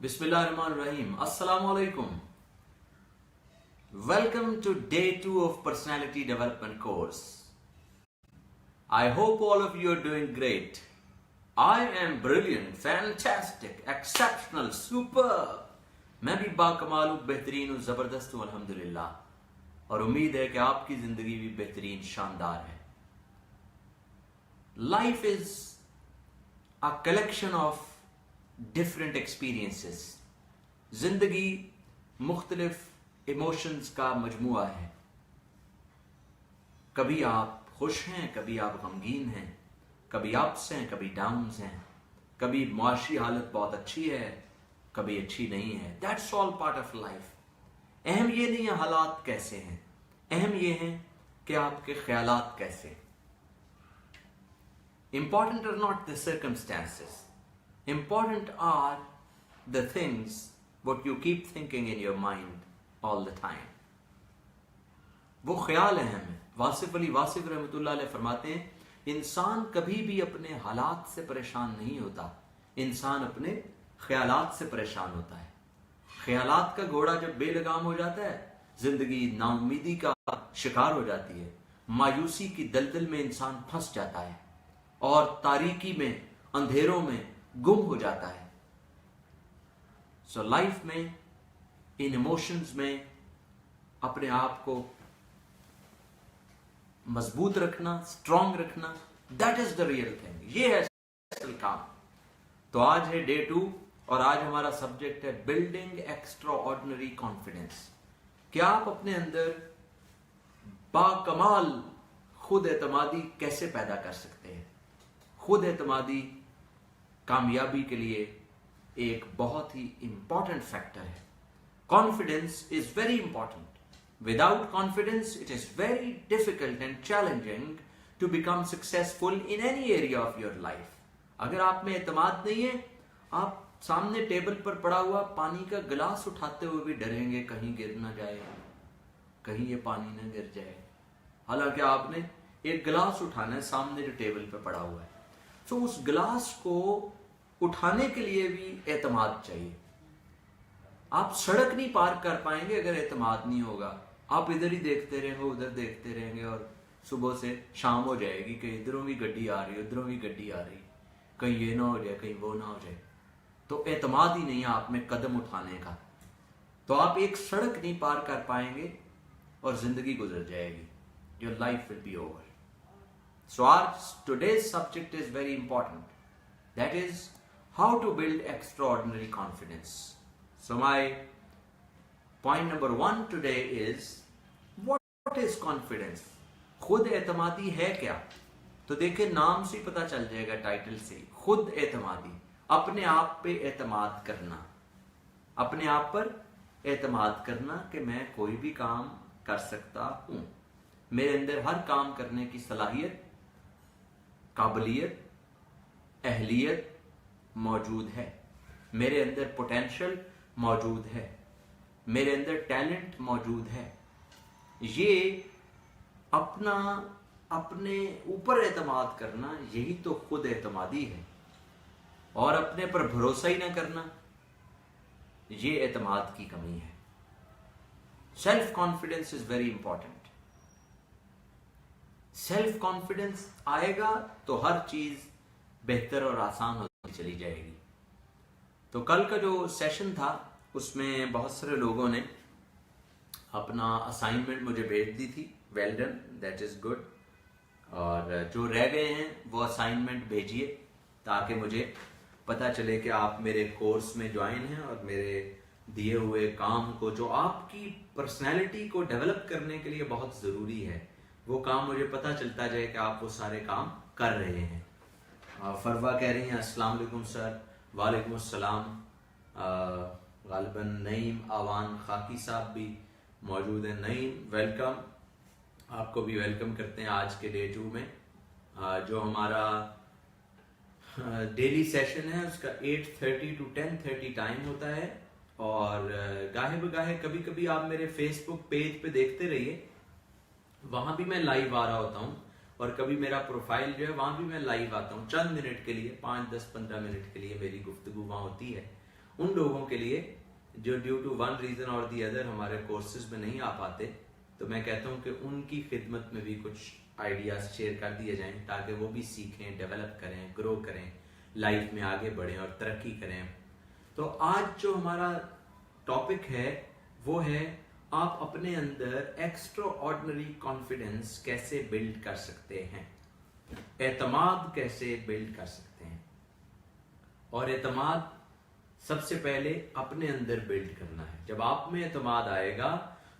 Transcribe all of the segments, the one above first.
Bismillahirrahmanirrahim. Assalamu alaikum. Welcome to day 2 of personality development course. I hope all of you are doing great. I am brilliant, fantastic, exceptional, superb. मैं भी बाकमाल हूँ, बेहतरीन हूँ, जबरदस्त हूँ अल्हम्दुलिल्लाह। और उम्मीद है कि आपकी जिंदगी भी बेहतरीन, शानदार है। Life is a collection of different experiences. जिंदगी मुख्तलिफ इमोशंस का मजमुआ है। कभी आप खुश हैं, कभी आप गमगीन हैं, कभी अप्स हैं, कभी डाउन्स हैं, कभी मुआशी हालत बहुत अच्छी है, कभी अच्छी नहीं है। That's all part of life. अहम ये नहीं है हालात कैसे हैं, अहम ये है कि आपके ख्यालात कैसे हैं। Important are not the circumstances. Important are the things what you keep thinking in your mind all the time. वो ख्याल अहम है। वासिफ अली वासिफ रहमतुल्लाह अलैह फरमाते हैं, इंसान कभी भी अपने हालात से परेशान नहीं होता, इंसान अपने ख्यालात से परेशान होता है। ख्यालात का घोड़ा जब बेलगाम हो जाता है, जिंदगी नाउमीदी का शिकार हो जाती है, मायूसी की दलदल में इंसान फंस जाता है और तारीकी में, अंधेरों में गुम हो जाता है। सो लाइफ में, इन इमोशंस में अपने आप को मजबूत रखना, स्ट्रांग रखना, that is the real thing. ये है असल काम। तो आज है डे 2 और आज हमारा सब्जेक्ट है बिल्डिंग एक्स्ट्रा ऑर्डिनरी कॉन्फिडेंस। क्या आप अपने अंदर बाकमाल खुद एतमादी कैसे पैदा कर सकते हैं। खुद एतमादी कामयाबी के लिए एक बहुत ही इंपॉर्टेंट फैक्टर है। Confidence is very important. Without confidence it is very difficult and challenging to become successful in any area of your life. अगर आप में एतमाद नहीं है, आप सामने टेबल पर पड़ा हुआ पानी का गिलास उठाते हुए भी डरेंगे कहीं गिर ना जाए, कहीं ये पानी ना गिर जाए। हालांकि आपने एक गिलास उठाना है सामने जो टेबल पर पड़ा हुआ है। तो उस गिलास को उठाने के लिए भी एतमाद चाहिए। आप सड़क नहीं पार कर पाएंगे अगर एतमाद नहीं होगा। आप इधर ही देखते रहे हो, उधर देखते रहेंगे और सुबह से शाम हो जाएगी कि इधरों भी गड्डी आ रही है, उधरों भी गड्डी आ रही, कहीं ये ना हो जाए, कहीं वो ना हो जाए। तो एतमाद ही नहीं है आप में कदम उठाने का। तो आप एक सड़क नहीं पार कर पाएंगे और जिंदगी गुजर जाएगी। Your life will be over. So today's subject is very important. That is how to build extraordinary confidence. So my point number 1 today is what is confidence? खुद एतमादी है क्या? तो देखिए नाम से ही पता चल जाएगा, टाइटल से। खुद एतमादी, अपने आप पे एतमाद करना, अपने आप पर एतमाद करना कि मैं कोई भी काम कर सकता हूं। मेरे अंदर हर काम करने की सलाहियत, काबिलियत, अहलियत मौजूद है। मेरे अंदर पोटेंशियल मौजूद है, मेरे अंदर टैलेंट मौजूद है। ये अपने ऊपर एतमाद करना, यही तो खुद एतमादी है। और अपने पर भरोसा ही ना करना, ये एतमाद की कमी है। Self confidence is very important. Self confidence आएगा तो हर चीज बेहतर और आसान होती चली जाएगी। तो कल का जो सेशन था उसमें बहुत सारे लोगों ने अपना असाइनमेंट मुझे भेज दी थी। Well done, that is good. और जो रह गए हैं वो असाइनमेंट भेजिए ताकि मुझे पता चले कि आप मेरे कोर्स में ज्वाइन हैं और मेरे दिए हुए काम को, जो आपकी पर्सनैलिटी को डेवलप करने के लिए बहुत ज़रूरी है, वो काम मुझे पता चलता जाए कि आप वो सारे काम कर रहे हैं। फरवा कह रही हैं अस्सलाम वालेकुम सर। वालेकुम अस्सलाम। गालिबन नईम आवान खाकी साहब भी मौजूद हैं। नईम वेलकम, आपको भी वेलकम करते हैं आज के डे 2 में। जो हमारा डेली सेशन है उसका 8:30 to 10:30 टाइम होता है। और गाहे बगाहे कभी कभी आप मेरे फेसबुक पेज पे देखते रहिए, वहां भी मैं लाइव आ रहा होता हूँ। और कभी मेरा प्रोफाइल जो है वहां भी मैं लाइव आता हूँ, चंद मिनट के लिए, 5, 10, 15 मिनट के लिए मेरी गुफ्तगू वहां होती है। उन लोगों के लिए जो ड्यू टू वन रीजन और दी अदर हमारे कोर्सेज में नहीं आ पाते, तो मैं कहता हूं कि उनकी खिदमत में भी कुछ आइडियाज शेयर कर दिए जाएं ताकि वो भी सीखें, डेवलप करें, ग्रो करें, लाइफ में आगे बढ़ें और तरक्की करें। तो आज जो हमारा टॉपिक है वो है आप अपने अंदर एक्स्ट्रा ऑर्डिनरी कॉन्फिडेंस कैसे बिल्ड कर सकते हैं, एतमाद कैसे बिल्ड कर सकते हैं। और एतमाद सबसे पहले अपने अंदर बिल्ड करना है। जब आप में एतमाद आएगा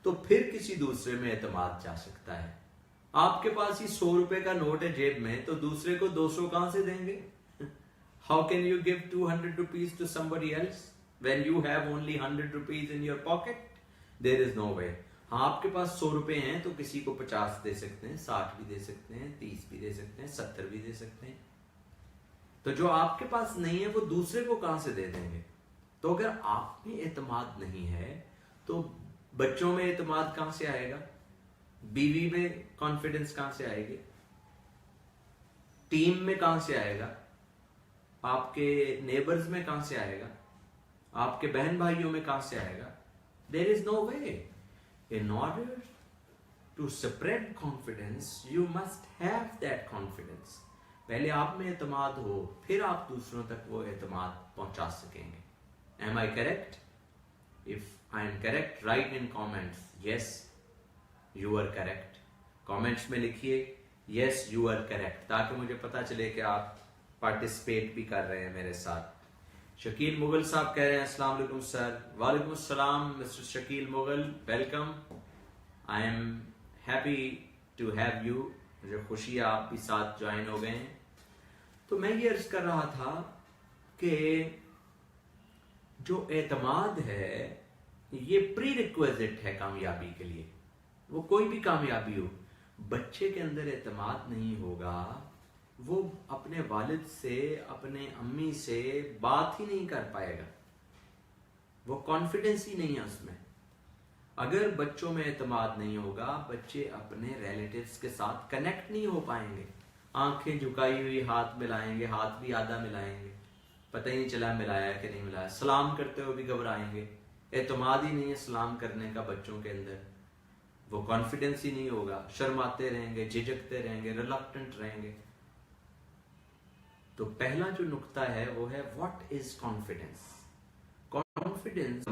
तो फिर किसी दूसरे में एतमाद जा सकता है। आपके पास ही 100 रुपए का नोट है जेब में, तो दूसरे को 200 कहां से देंगे? How can you give 200 rupees to somebody else when you have only 100 rupees in your pocket? There is no way. हाँ, आपके पास 100 रुपए हैं तो किसी को 50 दे सकते हैं, 60 भी दे सकते हैं, 30 भी दे सकते हैं, 70 भी दे सकते हैं। तो जो आपके पास नहीं है वो दूसरे को कहां से दे देंगे? तो अगर आप में एतमाद नहीं है तो बच्चों में एतमाद कहां से आएगा? बीवी में कॉन्फिडेंस कहां से आएगी? टीम में कहां से आएगा? आपके नेबर्स में कहां से आएगा? आपके बहन भाइयों में कहां से आएगा? There is no way. In order to spread confidence you must have that confidence. पहले आप में एतमाद हो, फिर आप दूसरों तक वो एतमाद पहुंचा सकेंगे। Am I correct? If I am correct, write in comments, yes, you are correct. Comments में लिखिए yes, you are correct, ताकि मुझे पता चले कि आप पार्टिसिपेट भी कर रहे हैं मेरे साथ। शकील मुगल साहब कह रहे हैं अस्सलाम वालेकुम सर। वालेकुम अस्सलाम mister Shakeel Mughal, welcome. I am happy to have you. मुझे खुशी है आप भी साथ ज्वाइन हो गए हैं। तो मैं ये अर्ज कर रहा था कि जो एतमाद है ये प्री रिक्वेजिट है कामयाबी के लिए। वो कोई भी कामयाबी हो, बच्चे के अंदर एतमाद नहीं होगा, वो अपने वालिद से, अपने अम्मी से बात ही नहीं कर पाएगा, वो कॉन्फिडेंस ही नहीं है उसमें। अगर बच्चों में एतमाद नहीं होगा, बच्चे अपने रिलेटिव्स के साथ कनेक्ट नहीं हो पाएंगे। आंखें झुकाई हुई हाथ मिलाएंगे, हाथ भी आधा मिलाएंगे, पता ही नहीं चला मिलाया कि नहीं मिलाया। सलाम करते हुए भी घबराएंगे, एतमाद ही नहीं है सलाम करने का बच्चों के अंदर, वो कॉन्फिडेंस ही नहीं होगा, शर्माते रहेंगे, झिझकते रहेंगे, रिलक्टेंट रहेंगे। तो पहला जो नुक्ता है वो है व्हाट इज कॉन्फिडेंस। कॉन्फिडेंस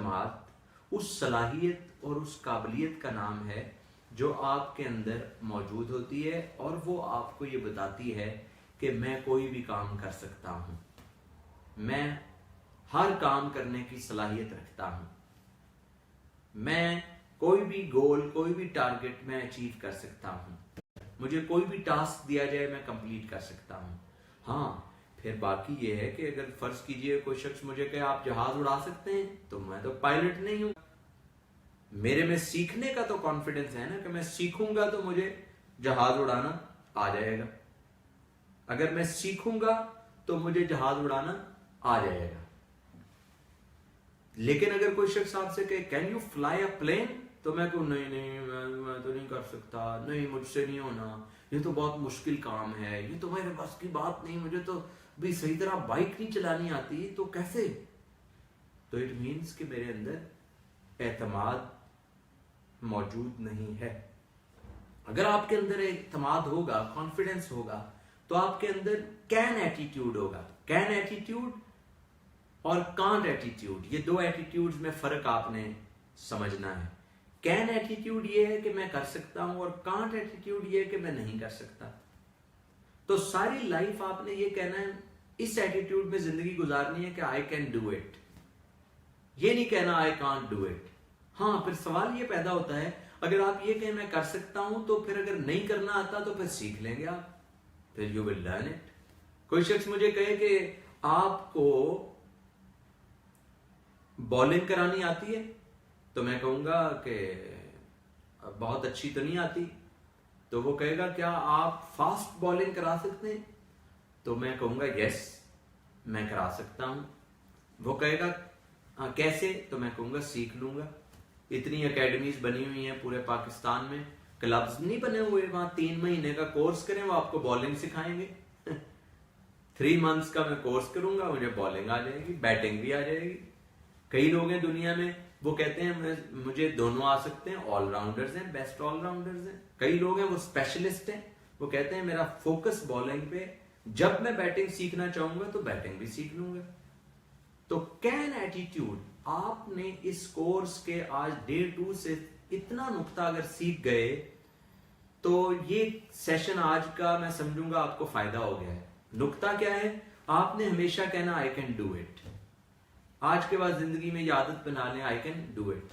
उस सलाहियत और उस काबिलियत का नाम है जो आपके अंदर मौजूद होती है और वो आपको ये बताती है कि मैं कोई भी काम कर सकता हूं, मैं हर काम करने की सलाहियत रखता हूं, मैं कोई भी गोल, कोई भी टारगेट मैं अचीव कर सकता हूं, मुझे कोई भी टास्क दिया जाए मैं कंप्लीट कर सकता हूं। हाँ, फिर बाकी ये है कि अगर फर्ज कीजिए कोई शख्स मुझे कहे आप जहाज उड़ा सकते हैं, तो मैं तो पायलट नहीं हूं। मेरे में सीखने का तो कॉन्फिडेंस है ना कि मैं सीखूंगा तो मुझे जहाज उड़ाना आ जाएगा। अगर मैं सीखूंगा तो मुझे जहाज उड़ाना आ जाएगा। लेकिन अगर कोई शख्स आपसे कहे can you fly a plane, तो मैं कहूं नहीं नहीं मैं तो नहीं कर सकता, नहीं मुझसे नहीं होना, ये तो बहुत मुश्किल काम है, ये तो मेरे बस की बात नहीं, मुझे तो भी सही तरह बाइक नहीं चलानी आती, तो कैसे? तो इट मीन्स कि मेरे अंदर एतमाद मौजूद नहीं है। अगर आपके अंदर एतमाद होगा, कॉन्फिडेंस होगा, तो आपके अंदर कैन एटीट्यूड होगा। कैन एटीट्यूड और कांट एटीट्यूड, ये दो एटीट्यूड्स में फर्क आपने समझना है। कैन एटीट्यूड ये है कि मैं कर सकता हूं, और कांट एटीट्यूड ये है कि मैं नहीं कर सकता। तो सारी लाइफ आपने ये कहना है, इस एटीट्यूड में जिंदगी गुजारनी है कि आई कैन डू इट, ये नहीं कहना आई कांट डू इट। हाँ, फिर सवाल ये पैदा होता है, अगर आप ये कहें मैं कर सकता हूं, तो फिर अगर नहीं करना आता तो फिर सीख लेंगे आप, फिर यू विल लर्न इट। कोई शख्स मुझे कहे कि आपको बॉलिंग करानी आती है, तो मैं कहूंगा कि बहुत अच्छी तो नहीं आती। तो वो कहेगा क्या आप फास्ट बॉलिंग करा सकते हैं, तो मैं कहूंगा यस मैं करा सकता हूं। वो कहेगा कैसे, तो मैं कहूंगा सीख लूंगा। इतनी एकेडमीज बनी हुई हैं पूरे पाकिस्तान में, क्लब्स नहीं बने हुए, वहां 3 महीने का कोर्स करें, वो आपको बॉलिंग सिखाएंगे। 3 मंथ्स का मैं कोर्स करूंगा, मुझे बॉलिंग आ जाएगी, बैटिंग भी आ जाएगी। कई लोग हैं दुनिया में, वो कहते हैं मुझे दोनों आ सकते हैं, ऑलराउंडर्स हैं, बेस्ट ऑलराउंडर्स हैं। कई लोग हैं वो स्पेशलिस्ट हैं, वो कहते हैं मेरा फोकस बॉलिंग पे, जब मैं बैटिंग सीखना चाहूंगा तो बैटिंग भी सीख लूंगा। तो कैन एटीट्यूड, आपने इस कोर्स के आज डे 2 से इतना नुक्ता अगर सीख गए तो ये सेशन आज का मैं समझूंगा आपको फायदा हो गया है। नुक्ता क्या है? आपने हमेशा कहना आई कैन डू इट। आज के बाद जिंदगी में ये आदत बना लें, आई कैन डू इट।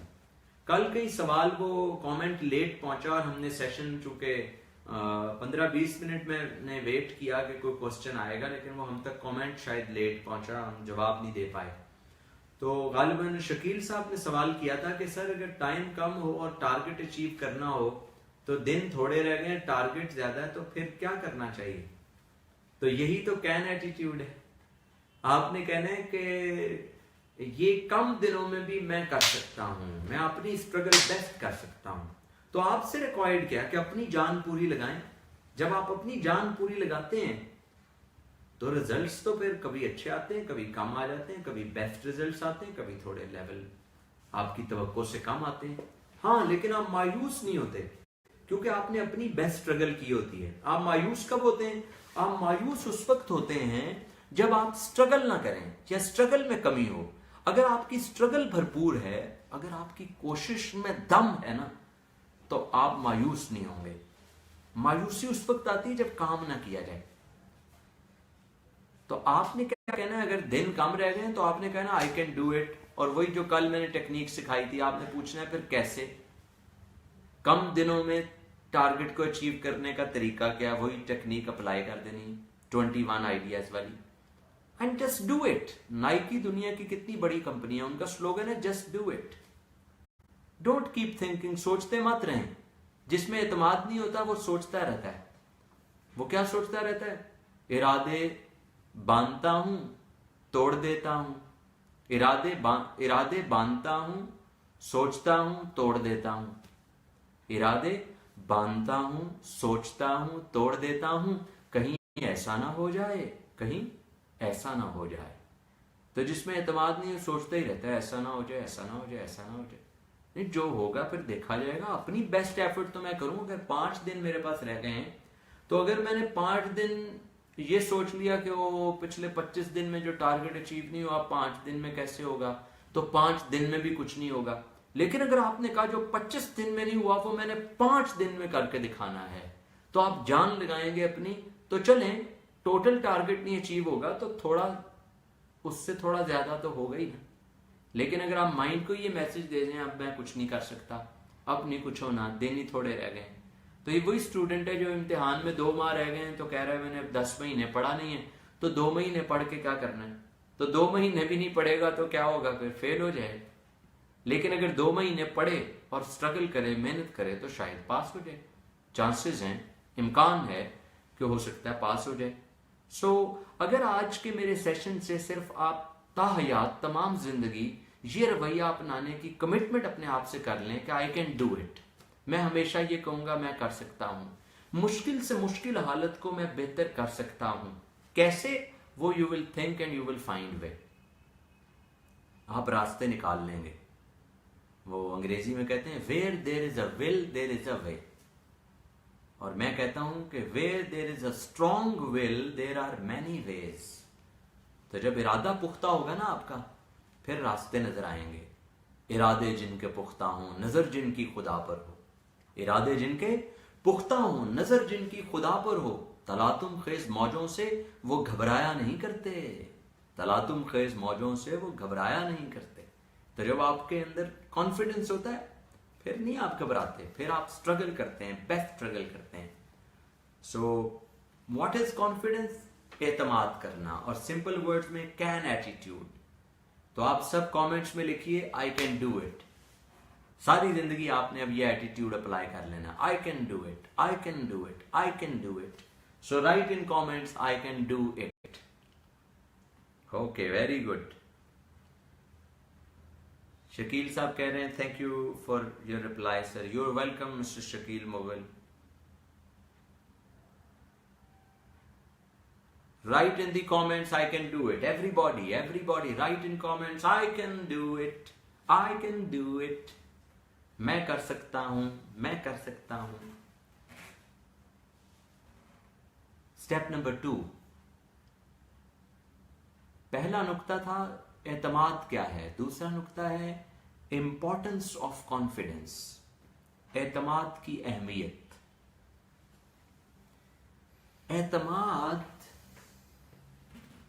कल कई सवाल को कमेंट लेट पहुंचा और हमने सेशन चूंकि 15-20 मिनट मैंने वेट किया कि कोई क्वेश्चन आएगा, लेकिन वो हम तक कमेंट शायद लेट पहुंचा, हम जवाब नहीं दे पाए। तो गालिबन शकील साहब ने सवाल किया था कि सर अगर टाइम कम हो और टारगेट अचीव करना हो तो दिन थोड़े रह गए, टारगेट ज्यादा है, तो फिर क्या करना चाहिए? तो यही तो कैन एटीट्यूड है। आपने कहना है कि ये कम दिनों में भी मैं कर सकता हूं, मैं अपनी स्ट्रगल बेस्ट कर सकता हूं। तो आपसे रिक्वायर्ड क्या कि अपनी जान पूरी लगाएं। जब आप अपनी जान पूरी लगाते हैं तो रिजल्ट्स तो फिर कभी अच्छे आते हैं, कभी कम आ जाते हैं, कभी बेस्ट रिजल्ट्स आते हैं, कभी थोड़े लेवल आपकी तवक्को से कम आते हैं। हाँ, लेकिन आप मायूस नहीं होते क्योंकि आपने अपनी बेस्ट स्ट्रगल की होती है। आप मायूस कब होते हैं? आप मायूस उस वक्त होते हैं जब आप स्ट्रगल ना करें या स्ट्रगल में कमी हो। अगर आपकी स्ट्रगल भरपूर है, अगर आपकी कोशिश में दम है ना, तो आप मायूस नहीं होंगे। मायूसी उस वक्त आती है जब काम ना किया जाए। तो आपने क्या कहना है? अगर दिन कम रह गए तो आपने कहना आई कैन डू इट। और वही जो कल मैंने टेक्निक सिखाई थी, आपने पूछना है फिर कैसे। कम दिनों में टारगेट को अचीव करने का तरीका क्या? वही टेक्निक अप्लाई कर देनी, 21 आइडियाज वाली, and just do it. Nike दुनिया की कितनी बड़ी कंपनी है, उनका स्लोगन है just do it. Don't keep thinking, सोचते मत रहें। जिसमें एतमाद नहीं होता वो सोचता रहता है। वो क्या सोचता रहता है? इरादे बांधता हूं, तोड़ देता हूं। इरादे बांधता हूं, सोचता हूं, तोड़ देता हूं। इरादे बांधता हूं, सोचता हूं, तोड़ देता हूं। कहीं ऐसा ना हो जाए, कहीं ऐसा ना हो जाए। तो जिसमें एतमाद नहीं है सोचता ही रहता है ऐसा ना हो जाए, ऐसा ना हो जाए, ऐसा ना हो जाए। नहीं, जो होगा फिर देखा जाएगा। अपनी बेस्ट एफर्ट तो मैं करूं। अगर 5 दिन मेरे पास रह गए हैं तो अगर मैंने 5 दिन ये सोच लिया कि वो पिछले 25 दिन में जो टारगेट अचीव नहीं हुआ 5 दिन में कैसे होगा, तो 5 दिन में भी कुछ नहीं होगा। लेकिन अगर आपने कहा जो 25 दिन में नहीं हुआ वो मैंने 5 दिन में करके दिखाना है, तो आप जान लगाएंगे अपनी। तो चलें, टोटल टारगेट नहीं अचीव होगा तो थोड़ा उससे थोड़ा ज्यादा तो होगा ही ना। लेकिन अगर आप माइंड को ये मैसेज दे दें अब मैं कुछ नहीं कर सकता, अब नहीं कुछ होना, दिन ही थोड़े रह गए, तो ये वही स्टूडेंट है जो इम्तिहान में 2 माह रह गए हैं तो कह रहा है मैंने 10 महीने पढ़ा नहीं है। तो 2 महीने पढ़ के क्या करना है? तो 2 महीने भी नहीं पढ़ेगा तो क्या होगा? फिर फेल हो जाए। लेकिन अगर 2 महीने पढ़े और स्ट्रगल करे, मेहनत करे, तो शायद पास हो जाए। चांसेस हैं, इम्कान है कि हो सकता है पास हो जाए। सो अगर आज के मेरे सेशन से सिर्फ आप ताहयात तमाम जिंदगी ये रवैया अपनाने की कमिटमेंट अपने आप से कर लें कि आई कैन डू इट, मैं हमेशा ये कहूंगा मैं कर सकता हूं, मुश्किल से मुश्किल हालत को मैं बेहतर कर सकता हूं। कैसे? वो you will think and you will find way. आप रास्ते निकाल लेंगे। वो अंग्रेजी में कहते हैं where there is a will there is a way, और मैं कहता हूं कि where there is a strong will there are many ways. तो जब इरादा पुख्ता होगा ना आपका, फिर रास्ते नजर आएंगे। इरादे जिनके पुख्ता हों, नजर जिनकी खुदा पर हो। इरादे जिनके पुख्ता हों, नजर जिनकी खुदा पर हो। तलातुम खेज मौजों से वो घबराया नहीं करते। तलातुम खेज मौजों से वो घबराया नहीं करते। तो जब आपके अंदर कॉन्फिडेंस होता है फिर नहीं आप घबराते, फिर आप स्ट्रगल करते हैं, बेस्ट स्ट्रगल करते हैं। So what is confidence? एतमाद करना, और सिंपल वर्ड्स में कैन एटीट्यूड। तो आप सब कमेंट्स में लिखिए आई कैन डू इट। सारी जिंदगी आपने अब ये एटीट्यूड अप्लाई कर लेना, I can do it, I can do it, I can do it. So right in comments I can do it. Okay, very good. Shakeel साहब कह रहे हैं thank you for your reply sir. You are welcome mister Shakeel Mughal. Write in the comments, I can do it. Everybody, write in comments, I can do it. I can do it. मैं कर सकता हूं, मैं कर सकता हूं. Step number 2. पहला नुक्ता था एतमाद क्या है. दूसरा नुक्ता है इंपॉर्टेंस ऑफ कॉन्फिडेंस. एतमाद की अहमियत. एतमाद,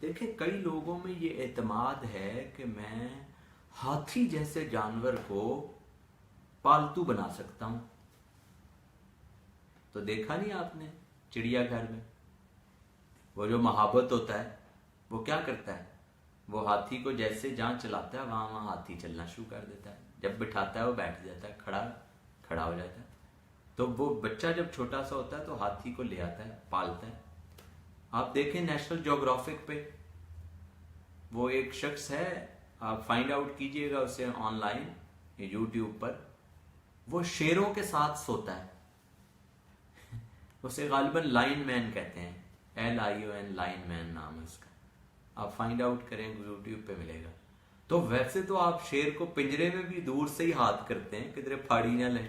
देखिए कई लोगों में ये एतमाद है कि मैं हाथी जैसे जानवर को पालतू बना सकता हूं. तो देखा नहीं आपने चिड़ियाघर में वो जो महाबत होता है वो क्या करता है, वो हाथी को जैसे जहां चलाता है वहां हाथी चलना शुरू कर देता है. जब बिठाता है वो बैठ जाता है, खड़ा हो जाता है. तो वो बच्चा जब छोटा सा होता है तो हाथी को ले आता है, पालता है. आप देखें नेशनल ज्योग्राफिक पे वो एक शख्स है, आप फाइंड आउट कीजिएगा उसे ऑनलाइन यूट्यूब पर. वो शेरों के साथ सोता है. उसे गालिबन लाइन मैन कहते हैं, LION, लाइन मैन नाम है उसका. आप फाइंड आउट करें, यूट्यूब पे मिलेगा. तो वैसे तो आप शेर को पिंजरे में भी दूर से ही हाथ करते हैं, किधरे फाड़ी ना ले,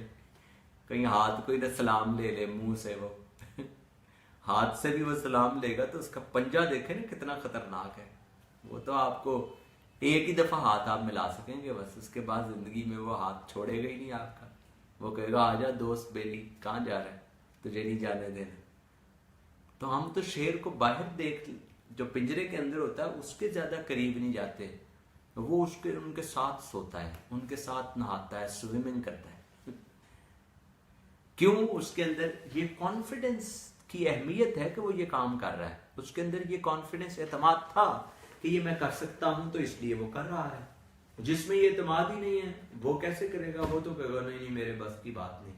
कहीं हाथ कोई ना सलाम ले ले मुंह से. वो हाथ से भी वो सलाम लेगा तो उसका पंजा देखे ना कितना खतरनाक है. वो तो आपको एक ही दफा हाथ आप मिला सकेंगे बस, उसके बाद जिंदगी में वो हाथ छोड़ेगा ही नहीं आपका. वो कहेगा आजा दोस्त बेली, कहाँ जा रहा है, तुझे नहीं जाने देना. तो हम तो शेर को बाहर देख, जो पिंजरे के अंदर होता है उसके ज्यादा करीब नहीं जाते. वो उनके साथ सोता है, उनके साथ नहाता है, स्विमिंग करता है. क्यों? उसके अंदर ये कॉन्फिडेंस की अहमियत है कि वो ये काम कर रहा है. उसके अंदर ये कॉन्फिडेंस, एतमाद था कि ये मैं कर सकता हूं, तो इसलिए वो कर रहा है. जिसमें ये एतमाद ही नहीं है वो कैसे करेगा? वो तो कहेगा नहीं मेरे बस की बात नहीं.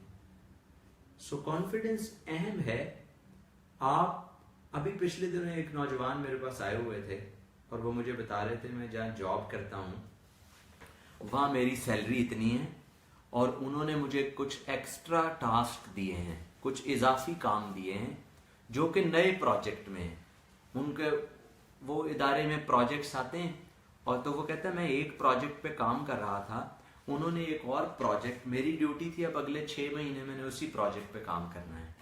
सो कॉन्फिडेंस अहम है. आप अभी पिछले दिनों एक नौजवान मेरे पास आए हुए थे और वो मुझे बता रहे थे मैं जहाँ जॉब करता हूँ वहाँ मेरी सैलरी इतनी है और उन्होंने मुझे कुछ एक्स्ट्रा टास्क दिए हैं, कुछ इजाफी काम दिए हैं जो कि नए प्रोजेक्ट में है. उनके वो इदारे में प्रोजेक्ट्स आते हैं और तो वो कहता है मैं एक प्रोजेक्ट पे काम कर रहा था, उन्होंने एक और प्रोजेक्ट, मेरी ड्यूटी थी अब अगले 6 महीने मैंने उसी प्रोजेक्ट पे काम करना है.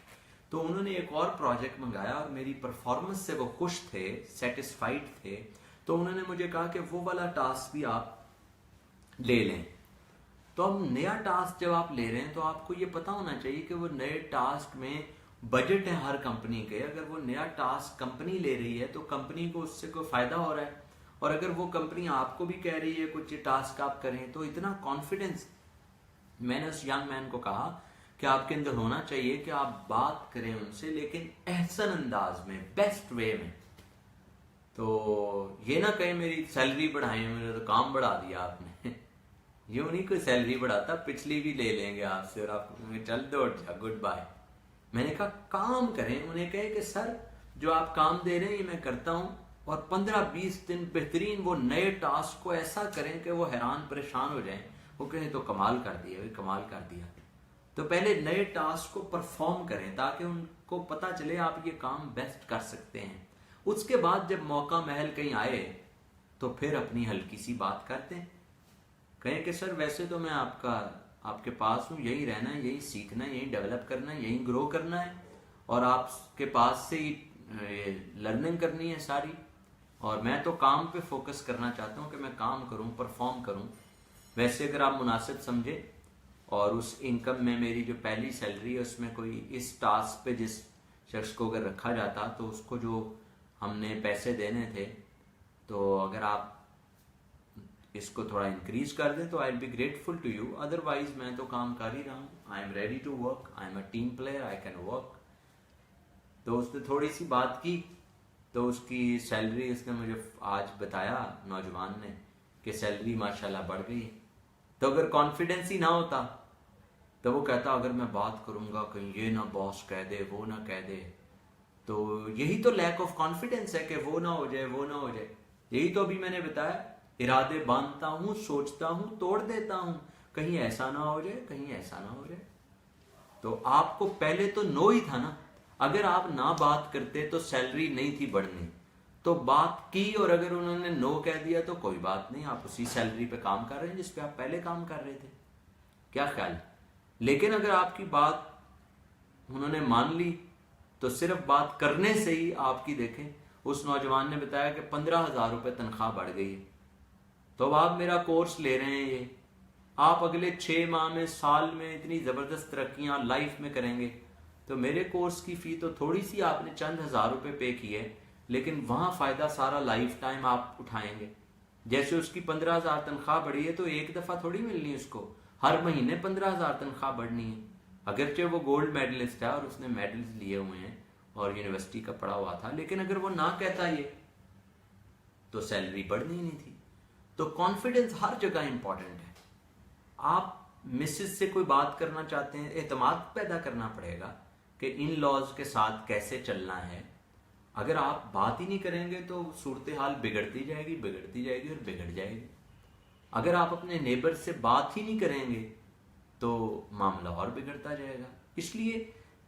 तो उन्होंने एक और प्रोजेक्ट मंगाया और मेरी परफॉर्मेंस से वो खुश थे, सेटिस्फाइड थे. तो उन्होंने मुझे कहा कि वो वाला टास्क भी आप ले लें. तो अब नया टास्क जब आप ले रहे हैं तो आपको ये पता होना चाहिए कि वो नए टास्क में बजट है हर कंपनी के. अगर वो नया टास्क कंपनी ले रही है तो कंपनी को उससे कोई फायदा हो रहा है, और अगर वो कंपनी आपको भी कह रही है कुछ टास्क आप करें, तो इतना कॉन्फिडेंस. मैंने उस यंग मैन को कहा कि आपके अंदर होना चाहिए कि आप बात करें उनसे, लेकिन एहसन अंदाज में, बेस्ट वे में. तो ये ना कहें मेरी सैलरी बढ़ाएं, मेरा तो काम बढ़ा दिया आपने. यूं नहीं कोई सैलरी बढ़ाता, पिछली भी ले लेंगे आपसे और आप चल दो, गुड बाय. मैंने कहा काम करें. उन्हें कहे कि सर जो आप काम दे रहे हैं ये मैं करता हूं, और 15-20 दिन बेहतरीन वो नए टास्क को ऐसा करें कि वो हैरान परेशान हो जाएं. वो कहें तो कमाल कर दिया भाई, कमाल कर दिया. तो पहले नए टास्क को परफॉर्म करें ताकि उनको पता चले आप ये काम बेस्ट कर सकते हैं. उसके बाद जब मौका महल कहीं आए तो फिर अपनी हल्की सी बात करते हैं. कहें कि सर वैसे तो मैं आपके पास हूँ, यही रहना है, यही सीखना है, यही डेवलप करना है, यही ग्रो करना है, और आपके पास से ही लर्निंग करनी है सारी, और मैं तो काम पे फोकस करना चाहता हूँ कि मैं काम करूँ, परफॉर्म करूँ. वैसे अगर आप मुनासिब समझे और उस इनकम में मेरी जो पहली सैलरी है उसमें कोई इस टास्क पे जिस शख्स को अगर रखा जाता तो उसको जो हमने पैसे देने थे, तो अगर आप इसको थोड़ा इंक्रीज कर दें तो I will be grateful to you. Otherwise मैं तो काम कर ही रहा हूँ. I am ready to work, I am a team player, I can work. तो उसने थोड़ी सी बात की तो उसकी सैलरी, उसने मुझे आज बताया नौजवान ने कि सैलरी माशाल्लाह बढ़ गई. तो अगर कॉन्फिडेंस ही ना होता तो वो कहता अगर मैं बात करूंगा कहीं ये ना बॉस कह दे, वो ना कह दे. तो यही तो लैक ऑफ कॉन्फिडेंस है कि वो ना हो जाए, वो ना हो जाए. यही तो अभी मैंने बताया, इरादे बांधता हूं, सोचता हूं, तोड़ देता हूं, कहीं ऐसा ना हो जाए, कहीं ऐसा ना हो जाए. तो आपको पहले तो नो ही था ना. अगर आप ना बात करते तो सैलरी नहीं थी बढ़नी. तो बात की, और अगर उन्होंने नो कह दिया तो कोई बात नहीं, आप उसी सैलरी पे काम कर रहे हैं जिस पे आप पहले काम कर रहे थे। क्या ख्याल? लेकिन अगर आपकी बात उन्होंने मान ली तो सिर्फ बात करने से ही आपकी, देखें उस नौजवान ने बताया कि 15,000 रुपये तनख्वाह बढ़ गई है। तो अब आप मेरा कोर्स ले रहे हैं, ये आप अगले 6 माह में, साल में इतनी ज़बरदस्त तरक्कियां लाइफ में करेंगे, तो मेरे कोर्स की फ़ी तो थोड़ी सी आपने चंद हज़ार रुपये पे किए, लेकिन वहाँ फ़ायदा सारा लाइफ टाइम आप उठाएंगे। जैसे उसकी 15,000 तनख्वाह बढ़ी है तो एक दफ़ा थोड़ी मिलनी है उसको, हर महीने 15,000 तनख्वाह बढ़नी है। अगरचे वो गोल्ड मेडलिस्ट है और उसने मेडल्स लिए हुए हैं और यूनिवर्सिटी का पढ़ा हुआ था, लेकिन अगर वो ना कहता ये तो सैलरी बढ़नी ही नहीं थी। तो कॉन्फिडेंस हर जगह इंपॉर्टेंट है। आप मिसेस से कोई बात करना चाहते हैं, एतमाद पैदा करना पड़ेगा कि इन लॉज के साथ कैसे चलना है। अगर आप बात ही नहीं करेंगे तो सूरत हाल बिगड़ती जाएगी, बिगड़ती जाएगी और बिगड़ जाएगी। अगर आप अपने नेबर से बात ही नहीं करेंगे तो मामला और बिगड़ता जाएगा। इसलिए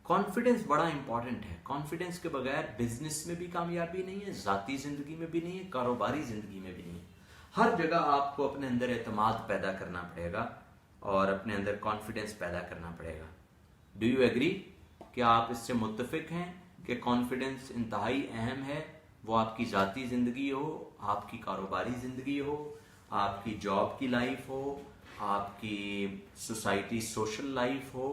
कॉन्फिडेंस बड़ा इंपॉर्टेंट है। कॉन्फिडेंस के बगैर बिजनेस में भी कामयाबी नहीं है, ज़ाती ज़िंदगी में भी नहीं है, कारोबारी ज़िंदगी में भी नहीं है। हर जगह आपको अपने अंदर एतमाद पैदा करना पड़ेगा और अपने अंदर कॉन्फिडेंस पैदा करना पड़ेगा। Do you agree? क्या आप इससे मुत्तफिक हैं कि कॉन्फिडेंस इंतहाई अहम है? वो आपकी ज़ाती ज़िंदगी हो, आपकी कारोबारी ज़िंदगी हो, आपकी जॉब की लाइफ हो, आपकी सोसाइटी सोशल लाइफ हो,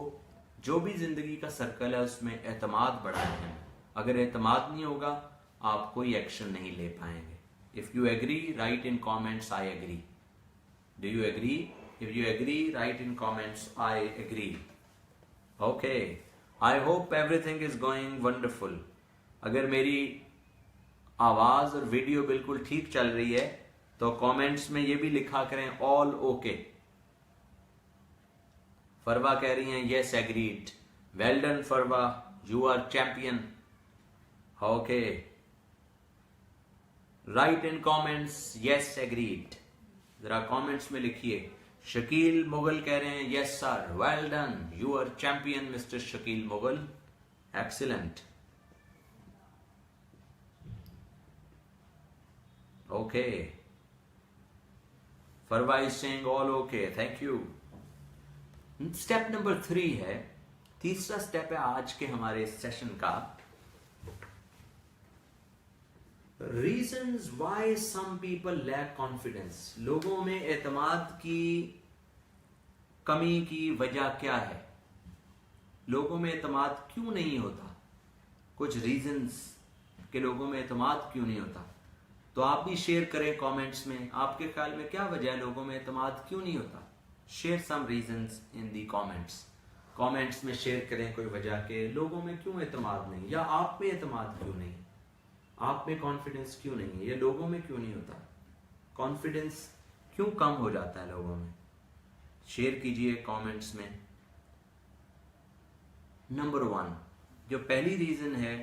जो भी ज़िंदगी का सर्कल है उसमें एतमाद बड़ा अहम है। अगर एतमाद नहीं होगा आप कोई एक्शन नहीं ले पाएंगे। If you agree, right in comments I agree. Do you agree? If you agree, right in comments I agree. Okay, I hope everything is going wonderful. अगर मेरी आवाज और वीडियो बिल्कुल ठीक चल रही है तो कमेंट्स में ये भी लिखा करें ऑल ओके। फरवा कह रही हैं yes agreed. Well done Farwa, you are champion. Okay, right in comments yes agreed. जरा कमेंट्स में लिखिए। शकील मुगल कह रहे हैं yes sir, well done, you are champion mister Shakeel Mughal, excellent. Okay, Farwa is saying all okay, thank you. Step number 3 है, तीसरा step है आज के हमारे सेशन का, reasons why some people lack confidence. लोगों में एतमाद की कमी की वजह क्या है? लोगों में एतमाद क्यों नहीं होता? कुछ रीजंस के लोगों में एतमाद क्यों नहीं होता, तो आप भी शेयर करें कमेंट्स में। आपके ख्याल में क्या वजह है लोगों में एतमाद क्यों नहीं होता? Share some reasons in the comments. Comments में शेयर करें कोई वजह के लोगों में क्यों एतमाद नहीं, या आप में एतमाद क्यों नहीं, आप में कॉन्फिडेंस क्यों नहीं है, ये लोगों में क्यों नहीं होता, कॉन्फिडेंस क्यों कम हो जाता है लोगों में। शेयर कीजिए कमेंट्स में। नंबर 1, जो पहली रीजन है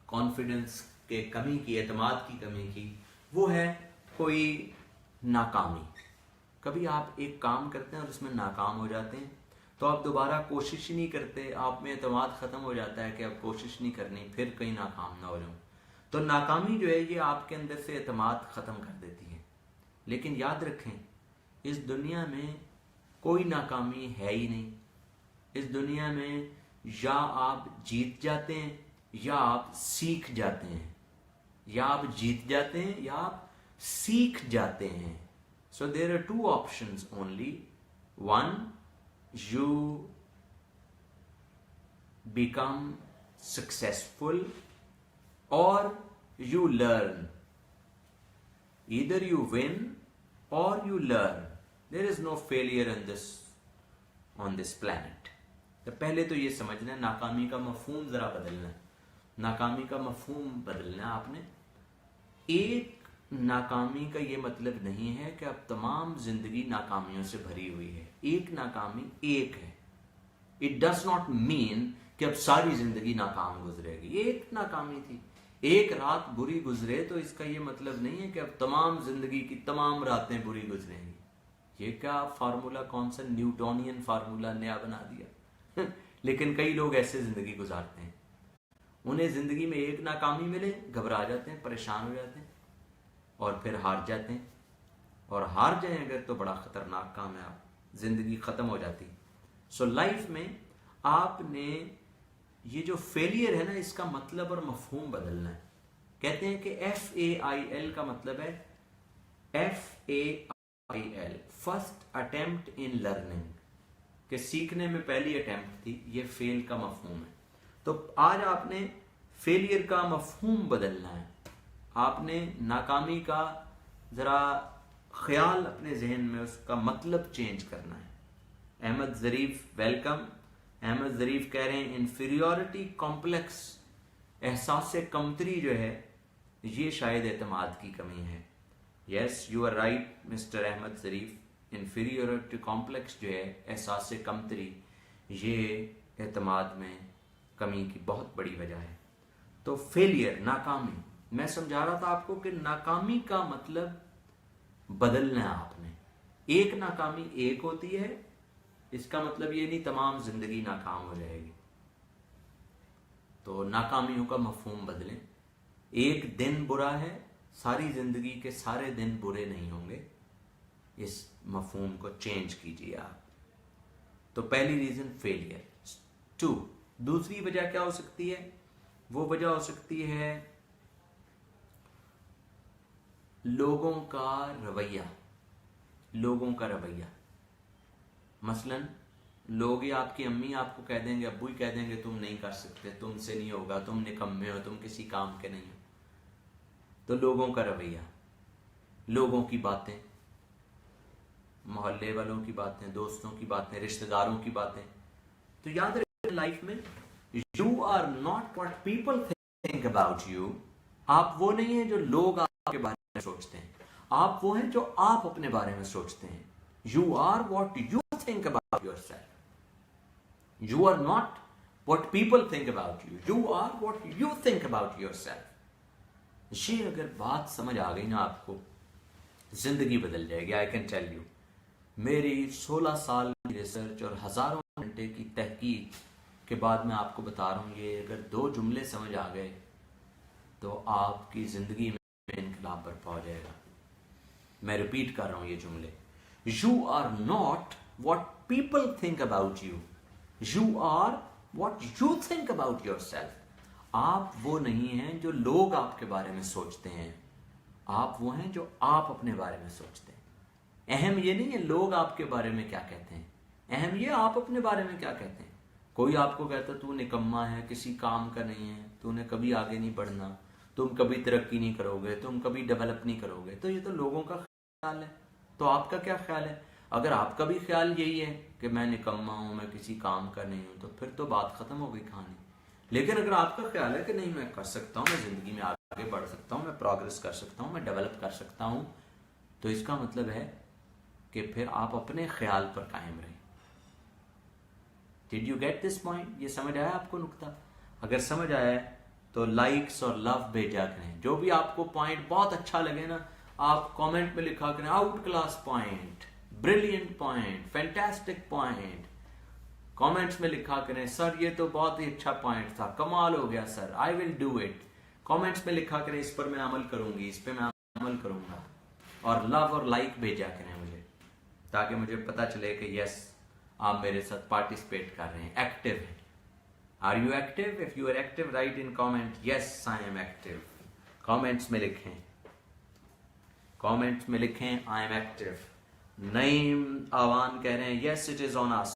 कॉन्फिडेंस के कमी की, एतमाद की कमी की, वो है कोई नाकामी। कभी आप एक काम करते हैं और उसमें नाकाम हो जाते हैं तो आप दोबारा कोशिश ही नहीं करते, आप में एतमाद ख़त्म हो जाता है कि अब कोशिश नहीं करनी, फिर कहीं नाकाम ना हो जाऊं। तो नाकामी जो है ये आपके अंदर से एतमाद ख़त्म कर देती है। लेकिन याद रखें, इस दुनिया में कोई नाकामी है ही नहीं। इस दुनिया में या आप जीत जाते हैं या आप सीख जाते हैं, या आप जीत जाते हैं या आप सीख जाते हैं। So there are 2 options only. One, you become successful or you learn. Either you win or you learn. There is no failure in this on this planet. तो पहले तो ये समझना है, नाकामी का मफहूम जरा बदलना है। नाकामी का मफहूम बदलना है आपने। एक नाकामी का ये मतलब नहीं है कि अब तमाम जिंदगी नाकामियों से भरी हुई है। एक नाकामी एक है। इट डज नॉट मीन कि अब सारी जिंदगी नाकाम गुजरेगी। एक नाकामी थी, एक रात बुरी गुजरे तो इसका ये मतलब नहीं है कि अब तमाम जिंदगी की तमाम रातें बुरी गुजरेंगी। ये क्या फार्मूला, कौन सा न्यूटोनियन फार्मूला नया बना दिया। लेकिन कई लोग ऐसे जिंदगी गुजारते हैं। उन्हें जिंदगी में एक नाकामी मिले, घबरा जाते हैं, परेशान हो जाते हैं और फिर हार जाते हैं। और हार जाएं अगर तो बड़ा खतरनाक काम है, आप जिंदगी खत्म हो जाती। सो लाइफ में आपने ये जो फेलियर है ना, इसका मतलब और मफहूम बदलना है। कहते हैं कि FAIL का मतलब है FAIL, first attempt in learning, कि सीखने में पहली अटेम्प्ट थी, ये फेल का मफहूम है। तो आज आपने फेलियर का मफहूम बदलना है, आपने नाकामी का जरा ख्याल अपने जहन में उसका मतलब चेंज करना है। अहमद ज़रीफ वेलकम। अहमद ज़रीफ कह रहे हैं इंफीरियॉरिटी कॉम्प्लेक्स, एहसास कमतरी जो है ये शायद एतमाद की कमी है। Yes you are right mister Ahmad Zarif, inferiority complex जो है, एहसास कमतरी, ये एतमाद में कमी की बहुत बड़ी वजह है। तो फेलियर, नाकामी, मैं समझा रहा था आपको कि नाकामी का मतलब बदलना है आपने। एक नाकामी एक होती है, इसका मतलब ये नहीं तमाम जिंदगी नाकाम हो जाएगी। तो नाकामियों का मफहूम बदलें। एक दिन बुरा है, सारी जिंदगी के सारे दिन बुरे नहीं होंगे, इस मफहूम को चेंज कीजिए आप। तो पहली रीजन फेलियर। 2, दूसरी वजह क्या हो सकती है? वो वजह हो सकती है लोगों का रवैया। लोगों का रवैया, मसलन लोग या आपकी अम्मी आपको कह देंगे, अब्बू ही कह देंगे तुम नहीं कर सकते, तुमसे नहीं होगा, तुम निकम्मे हो, तुम किसी काम के नहीं हो। तो लोगों का रवैया, लोगों की बातें, मोहल्ले वालों की बातें, दोस्तों की बातें, रिश्तेदारों की बातें। तो याद रखिए लाइफ में you are not what people think about you. आप वो नहीं है जो लोग आपके बारे में सोचते हैं, आप वो हैं जो आप अपने बारे में सोचते हैं। You are what you think about yourself, you are not what people think about you, you are what you think about yourself. ये अगर बात समझ आ गई ना आपको, जिंदगी बदल जाएगी। आई कैन टेल यू, मेरी 16 साल की रिसर्च और हजारों घंटे की तहकीक के बाद मैं आपको बता रहा हूं, ये अगर 2 जुमले समझ आ गए तो आपकी जिंदगी में इनकलाब बरपा हो जाएगा। मैं रिपीट कर रहा हूं ये जुमले। You are not what people think about you, you are what you think about yourself. आप वो नहीं हैं जो लोग आपके बारे में सोचते हैं, आप वो हैं जो आप अपने बारे में सोचते हैं। अहम ये नहीं है लोग आपके बारे में क्या कहते हैं, अहम ये आप अपने बारे में क्या कहते हैं। कोई आपको कहता तू निकम्मा है, किसी काम का नहीं है, तूने कभी आगे नहीं बढ़ना, तुम कभी तरक्की नहीं करोगे, तुम कभी डेवलप नहीं करोगे, तो ये तो लोगों का ख्याल है। तो आपका क्या ख्याल है? अगर आपका भी ख्याल यही है कि मैं निकम्मा हूं, मैं किसी काम का नहीं हूं, तो फिर तो बात खत्म हो गई कहानी। लेकिन अगर आपका ख्याल है कि नहीं मैं कर सकता हूं, मैं जिंदगी में आगे बढ़ सकता हूं, मैं प्रोग्रेस कर सकता हूं, मैं डेवलप कर सकता हूं, तो इसका मतलब है कि फिर आप अपने ख्याल पर कायम रहें। Did you get this point? ये समझ आया आपको नुक्ता? अगर समझ आया तो लाइक्स और लव भेजा करें। जो भी आपको पॉइंट बहुत अच्छा लगे ना, आप कमेंट में लिखा करें out class point, brilliant point, fantastic point. Comments में लिखा करें सर ये तो बहुत ही अच्छा पॉइंट था, कमाल हो गया sir, I will do it. Comments में लिखा करें इस पर मैं अमल करूंगी, इस पर मैं अमल करूंगा। और लव और लाइक भेजा करें मुझे, ताकि मुझे पता चले कि यस आप मेरे साथ पार्टिसिपेट कर रहे हैं, एक्टिव हैं। Are you active? If you are active write in comment yes I am active. Comments में लिखें, कमेंट्स में लिखें I am active. Naeem Awan कह रहे हैं yes it is on us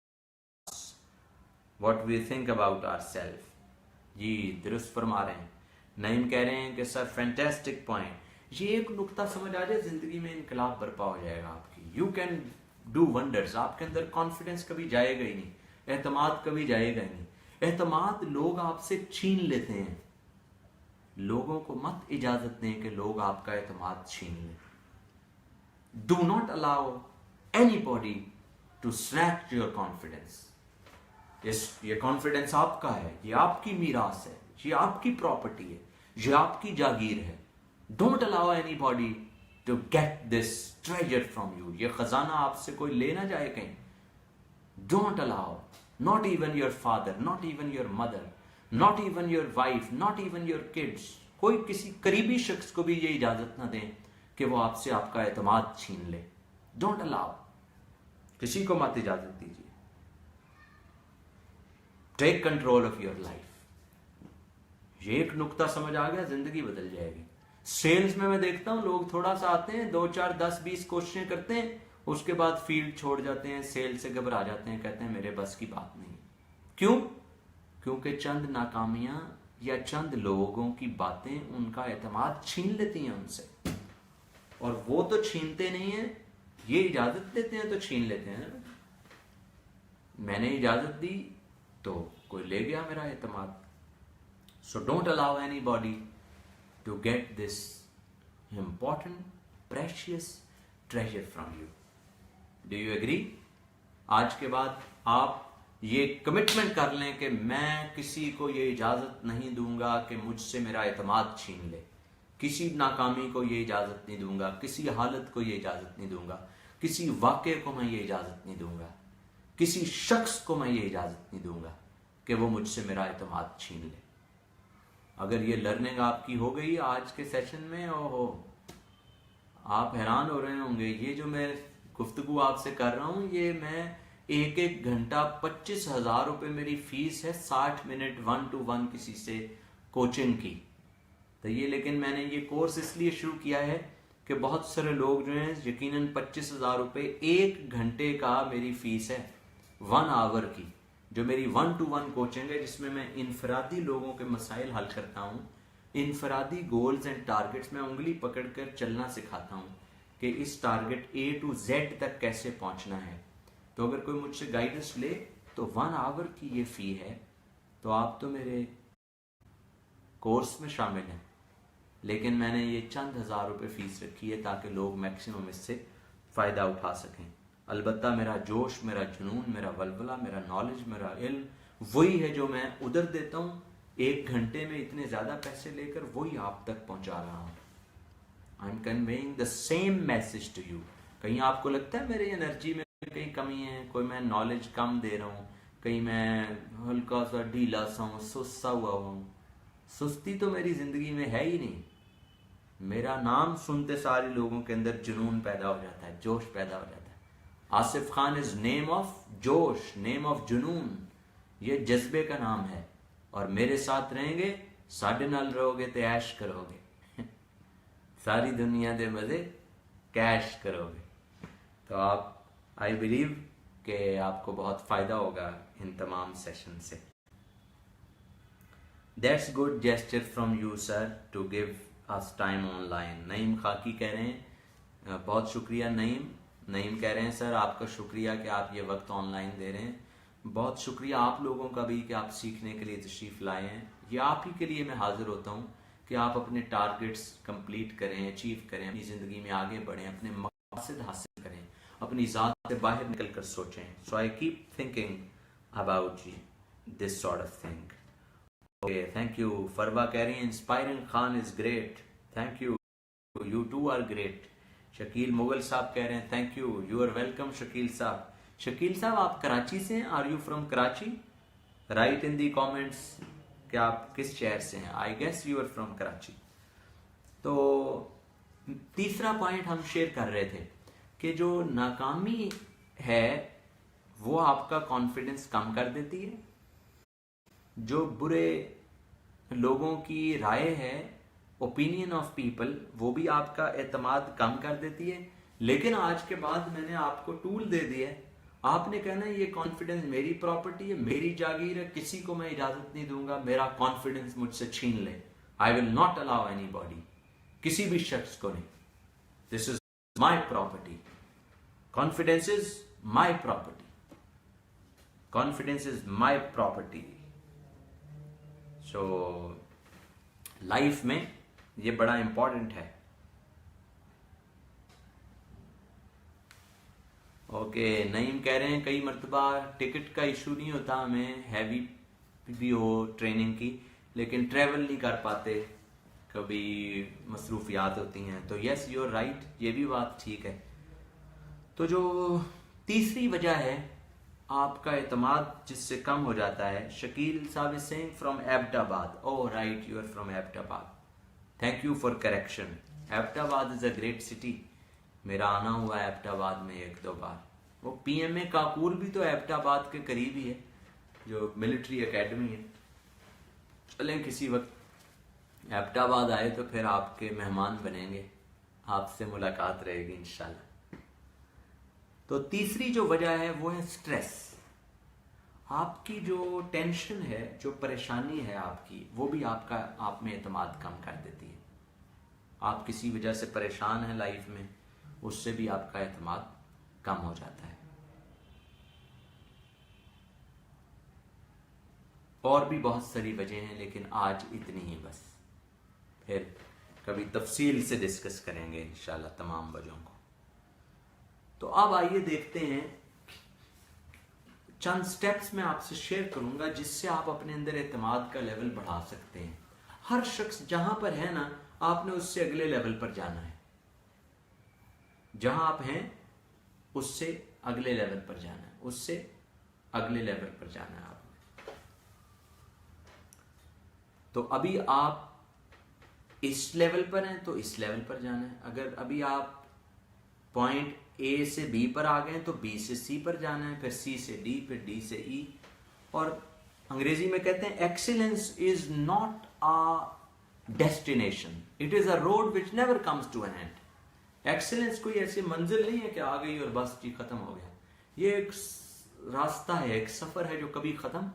what we think about ourselves. जी दुरुस्त फरमा रहे हैं। नईम कह रहे हैं कि सर फैंटास्टिक पॉइंट। ये एक नुक्ता समझ आ जाए, जिंदगी में इनकलाब बरपा हो जाएगा आपकी। You can do wonders. आपके अंदर कॉन्फिडेंस कभी जाएगा ही नहीं, एतमाद कभी जाएगा ही नहीं। एतमाद लोग आपसे छीन लेते हैं। लोगों को मत इजाजत दें कि लोग आपका एतमाद छीन लें। Do not allow anybody to snatch your confidence. ये कॉन्फिडेंस आपका है, ये आपकी मीरास है, ये आपकी प्रॉपर्टी है, ये आपकी जागीर है। Don't allow anybody to get this treasure from you. ये खजाना आपसे कोई ले ना जाए कहीं। Don't allow, not even your father, not even your mother, not even your wife, not even your kids. कोई किसी करीबी शख्स को भी ये इजाजत ना दें कि वो आपसे आपका एतमाद छीन ले। डोंट अलाउ, किसी को मत इजाजत दीजिए। Take control of your life. ये एक नुक्ता समझ आ गया, जिंदगी बदल जाएगी। सेल्स में मैं देखता हूं लोग थोड़ा सा आते हैं, 2 4 10 20 कोशिशें करते हैं, उसके बाद फील्ड छोड़ जाते हैं, सेल से घबरा जाते हैं, कहते हैं मेरे बस की बात नहीं। क्यों? क्योंकि चंद नाकामियां या चंद लोगों की बातें उनका एतमाद छीन लेती हैं उनसे। और वो तो छीनते नहीं है, ये इजाजत देते हैं तो छीन लेते हैं। मैंने इजाजत दी तो कोई ले गया मेरा एतमाद। So don't allow anybody to get this important precious treasure from you. Do you agree? आज के बाद आप ये कमिटमेंट कर लें कि मैं किसी को ये इजाजत नहीं दूंगा कि मुझसे मेरा एतमाद छीन ले। किसी नाकामी को ये इजाजत नहीं दूंगा, किसी हालत को ये इजाजत नहीं दूंगा, किसी वाक़े को मैं ये इजाजत नहीं दूंगा, किसी शख्स को मैं ये इजाजत नहीं दूंगा कि वो मुझसे मेरा एतमाद छीन ले। अगर ये लर्निंग आपकी हो गई आज के सेशन में, ओहो, आप हैरान हो रहे होंगे। ये जो मैं गुफ्तगू आपसे कर रहा हूं, ये मैं एक घंटा 25,000 रुपये मेरी फीस है, 60 मिनट 1 to 1 किसी से कोचिंग की। तो ये, लेकिन मैंने ये कोर्स इसलिए शुरू किया है कि बहुत सारे लोग जो हैं, यकीनन 25,000 रुपये 1 घंटे का मेरी फीस है, 1 आवर की, जो मेरी 1 to 1 कोचिंग है, जिसमें मैं इनफरादी लोगों के मसाइल हल करता हूँ, इनफरादी गोल्स एंड टारगेट्स में उंगली पकड़कर चलना सिखाता हूँ कि इस टारगेट A to Z तक कैसे पहुंचना है। तो अगर कोई मुझसे गाइडेंस ले तो 1 आवर की ये फी है, तो आप तो मेरे कोर्स में शामिल हैं, लेकिन मैंने ये चंद हज़ार रुपये फीस रखी है ताकि लोग मैक्सिमम इससे फ़ायदा उठा सकें। अलबत्ता मेरा जोश, मेरा जुनून, मेरा वलवला, मेरा नॉलेज, मेरा इल्म वही है जो मैं उधर देता हूँ। 1 घंटे में इतने ज़्यादा पैसे लेकर वही आप तक पहुँचा रहा हूँ। I am conveying the same message to you. कहीं आपको लगता है मेरी एनर्जी में कहीं कमी है, कोई मैं नॉलेज कम दे रहा हूँ, कहीं मैं हल्का सा ढीला सा हूँ, सुस्त सा हुआ हूँ? सुस्ती तो मेरी ज़िंदगी में है ही नहीं। मेरा नाम सुनते सारे लोगों के अंदर जुनून पैदा हो जाता है, जोश पैदा हो जाता है। Asif Khan is name of जोश, नेम ऑफ जुनून। ये जज्बे का नाम है। और मेरे साथ रहेंगे, साढ़े नाल रहोगे तो ऐश करोगे सारी दुनिया दे मजे कैश करोगे। तो आप, आई बिलीव कि आपको बहुत फायदा होगा इन तमाम सेशन से। That's good gesture from you sir to give us time online. Naeem Khaki कह रहे हैं बहुत शुक्रिया नईम। नईम कह रहे हैं सर आपका शुक्रिया कि आप ये वक्त ऑनलाइन दे रहे हैं। बहुत शुक्रिया आप लोगों का भी कि आप सीखने के लिए तशरीफ़ लाए हैं। ये आप ही के लिए मैं हाजिर होता हूँ कि आप अपने टारगेट्स कंप्लीट करें, अचीव करें, अपनी ज़िंदगी में आगे बढ़ें, अपने मकसद हासिल करें, अपनी ज़ात से बाहर निकल कर सोचें। So I keep thinking about this sort of thing. Okay, thank you. Farwa कह रही हैं inspiring Khan is great. Thank you, you too are great. Shakeel Mughal साहब कह रहे हैं thank you, you are welcome Shakeel साहब। शकील साहब आप कराची से हैं? Are you from Karachi? Write in the comments कि आप किस शहर से हैं। I guess you are from Karachi. तो तीसरा पॉइंट हम शेयर कर रहे थे कि जो नाकामी है वो आपका कॉन्फिडेंस कम कर देती है। जो बुरे लोगों की राय है, ओपिनियन ऑफ पीपल, वो भी आपका एतमाद कम कर देती है। लेकिन आज के बाद मैंने आपको टूल दे दिया है। आपने कहना है ये कॉन्फिडेंस मेरी प्रॉपर्टी है, मेरी जागीर है, किसी को मैं इजाजत नहीं दूंगा मेरा कॉन्फिडेंस मुझसे छीन ले। I will not allow anybody, किसी भी शख्स को नहीं। This is my property. Confidence is my property. Confidence is my property. So life में ये बड़ा इंपॉर्टेंट है। ओके, नईम कह रहे हैं कई मरतबा टिकट का इशू नहीं होता, हमें हैवी भी हो ट्रेनिंग की, लेकिन ट्रेवल नहीं कर पाते, कभी मसरूफियात होती हैं। तो यस यू आर राइट, ये भी बात ठीक है। तो जो तीसरी वजह है आपका एतमाद जिससे कम हो जाता है। शकील साहब is saying from Abbottabad. Oh right, you are from Abbottabad. Thank you for correction. Abbottabad is a great city. मेरा आना हुआ है एबटाबाद में 1-2 बार। वो पीएमए काकूल भी तो एबटाबाद के करीब ही है, जो मिलिट्री एकेडमी है। चलें किसी वक्त एबटाबाद आए तो फिर आपके मेहमान बनेंगे, आपसे मुलाकात रहेगी इंशाल्लाह। तो तीसरी जो वजह है वो है स्ट्रेस। आपकी जो टेंशन है, जो परेशानी है आपकी, वो भी आपका आप में एतमाद कम कर देती है। आप किसी वजह से परेशान हैं लाइफ में, उससे भी आपका एतमाद कम हो जाता है। और भी बहुत सारी वजह हैं, लेकिन आज इतनी ही बस। फिर कभी तफसील से डिस्कस करेंगे इंशाल्लाह तमाम वजहों को। तो अब आइए देखते हैं, चंद स्टेप्स मैं आपसे शेयर करूंगा जिससे आप अपने अंदर एतमाद का लेवल बढ़ा सकते हैं। हर शख्स जहां पर है ना, आपने उससे अगले लेवल पर जाना है। जहां आप हैं उससे अगले लेवल पर जाना है, उससे अगले लेवल पर जाना है आपने। तो अभी आप इस लेवल पर हैं तो इस लेवल पर जाना है। अगर अभी आप पॉइंट ए से बी पर आ गए तो बी से सी पर जाना है, फिर सी से डी, फिर डी से ई। और अंग्रेजी में कहते हैं excellence is not a destination, it is a road which never comes to an end. Excellence कोई ऐसी मंजिल नहीं है कि आ गई और बस जी खत्म हो गया। ये एक रास्ता है, एक सफर है जो कभी खत्म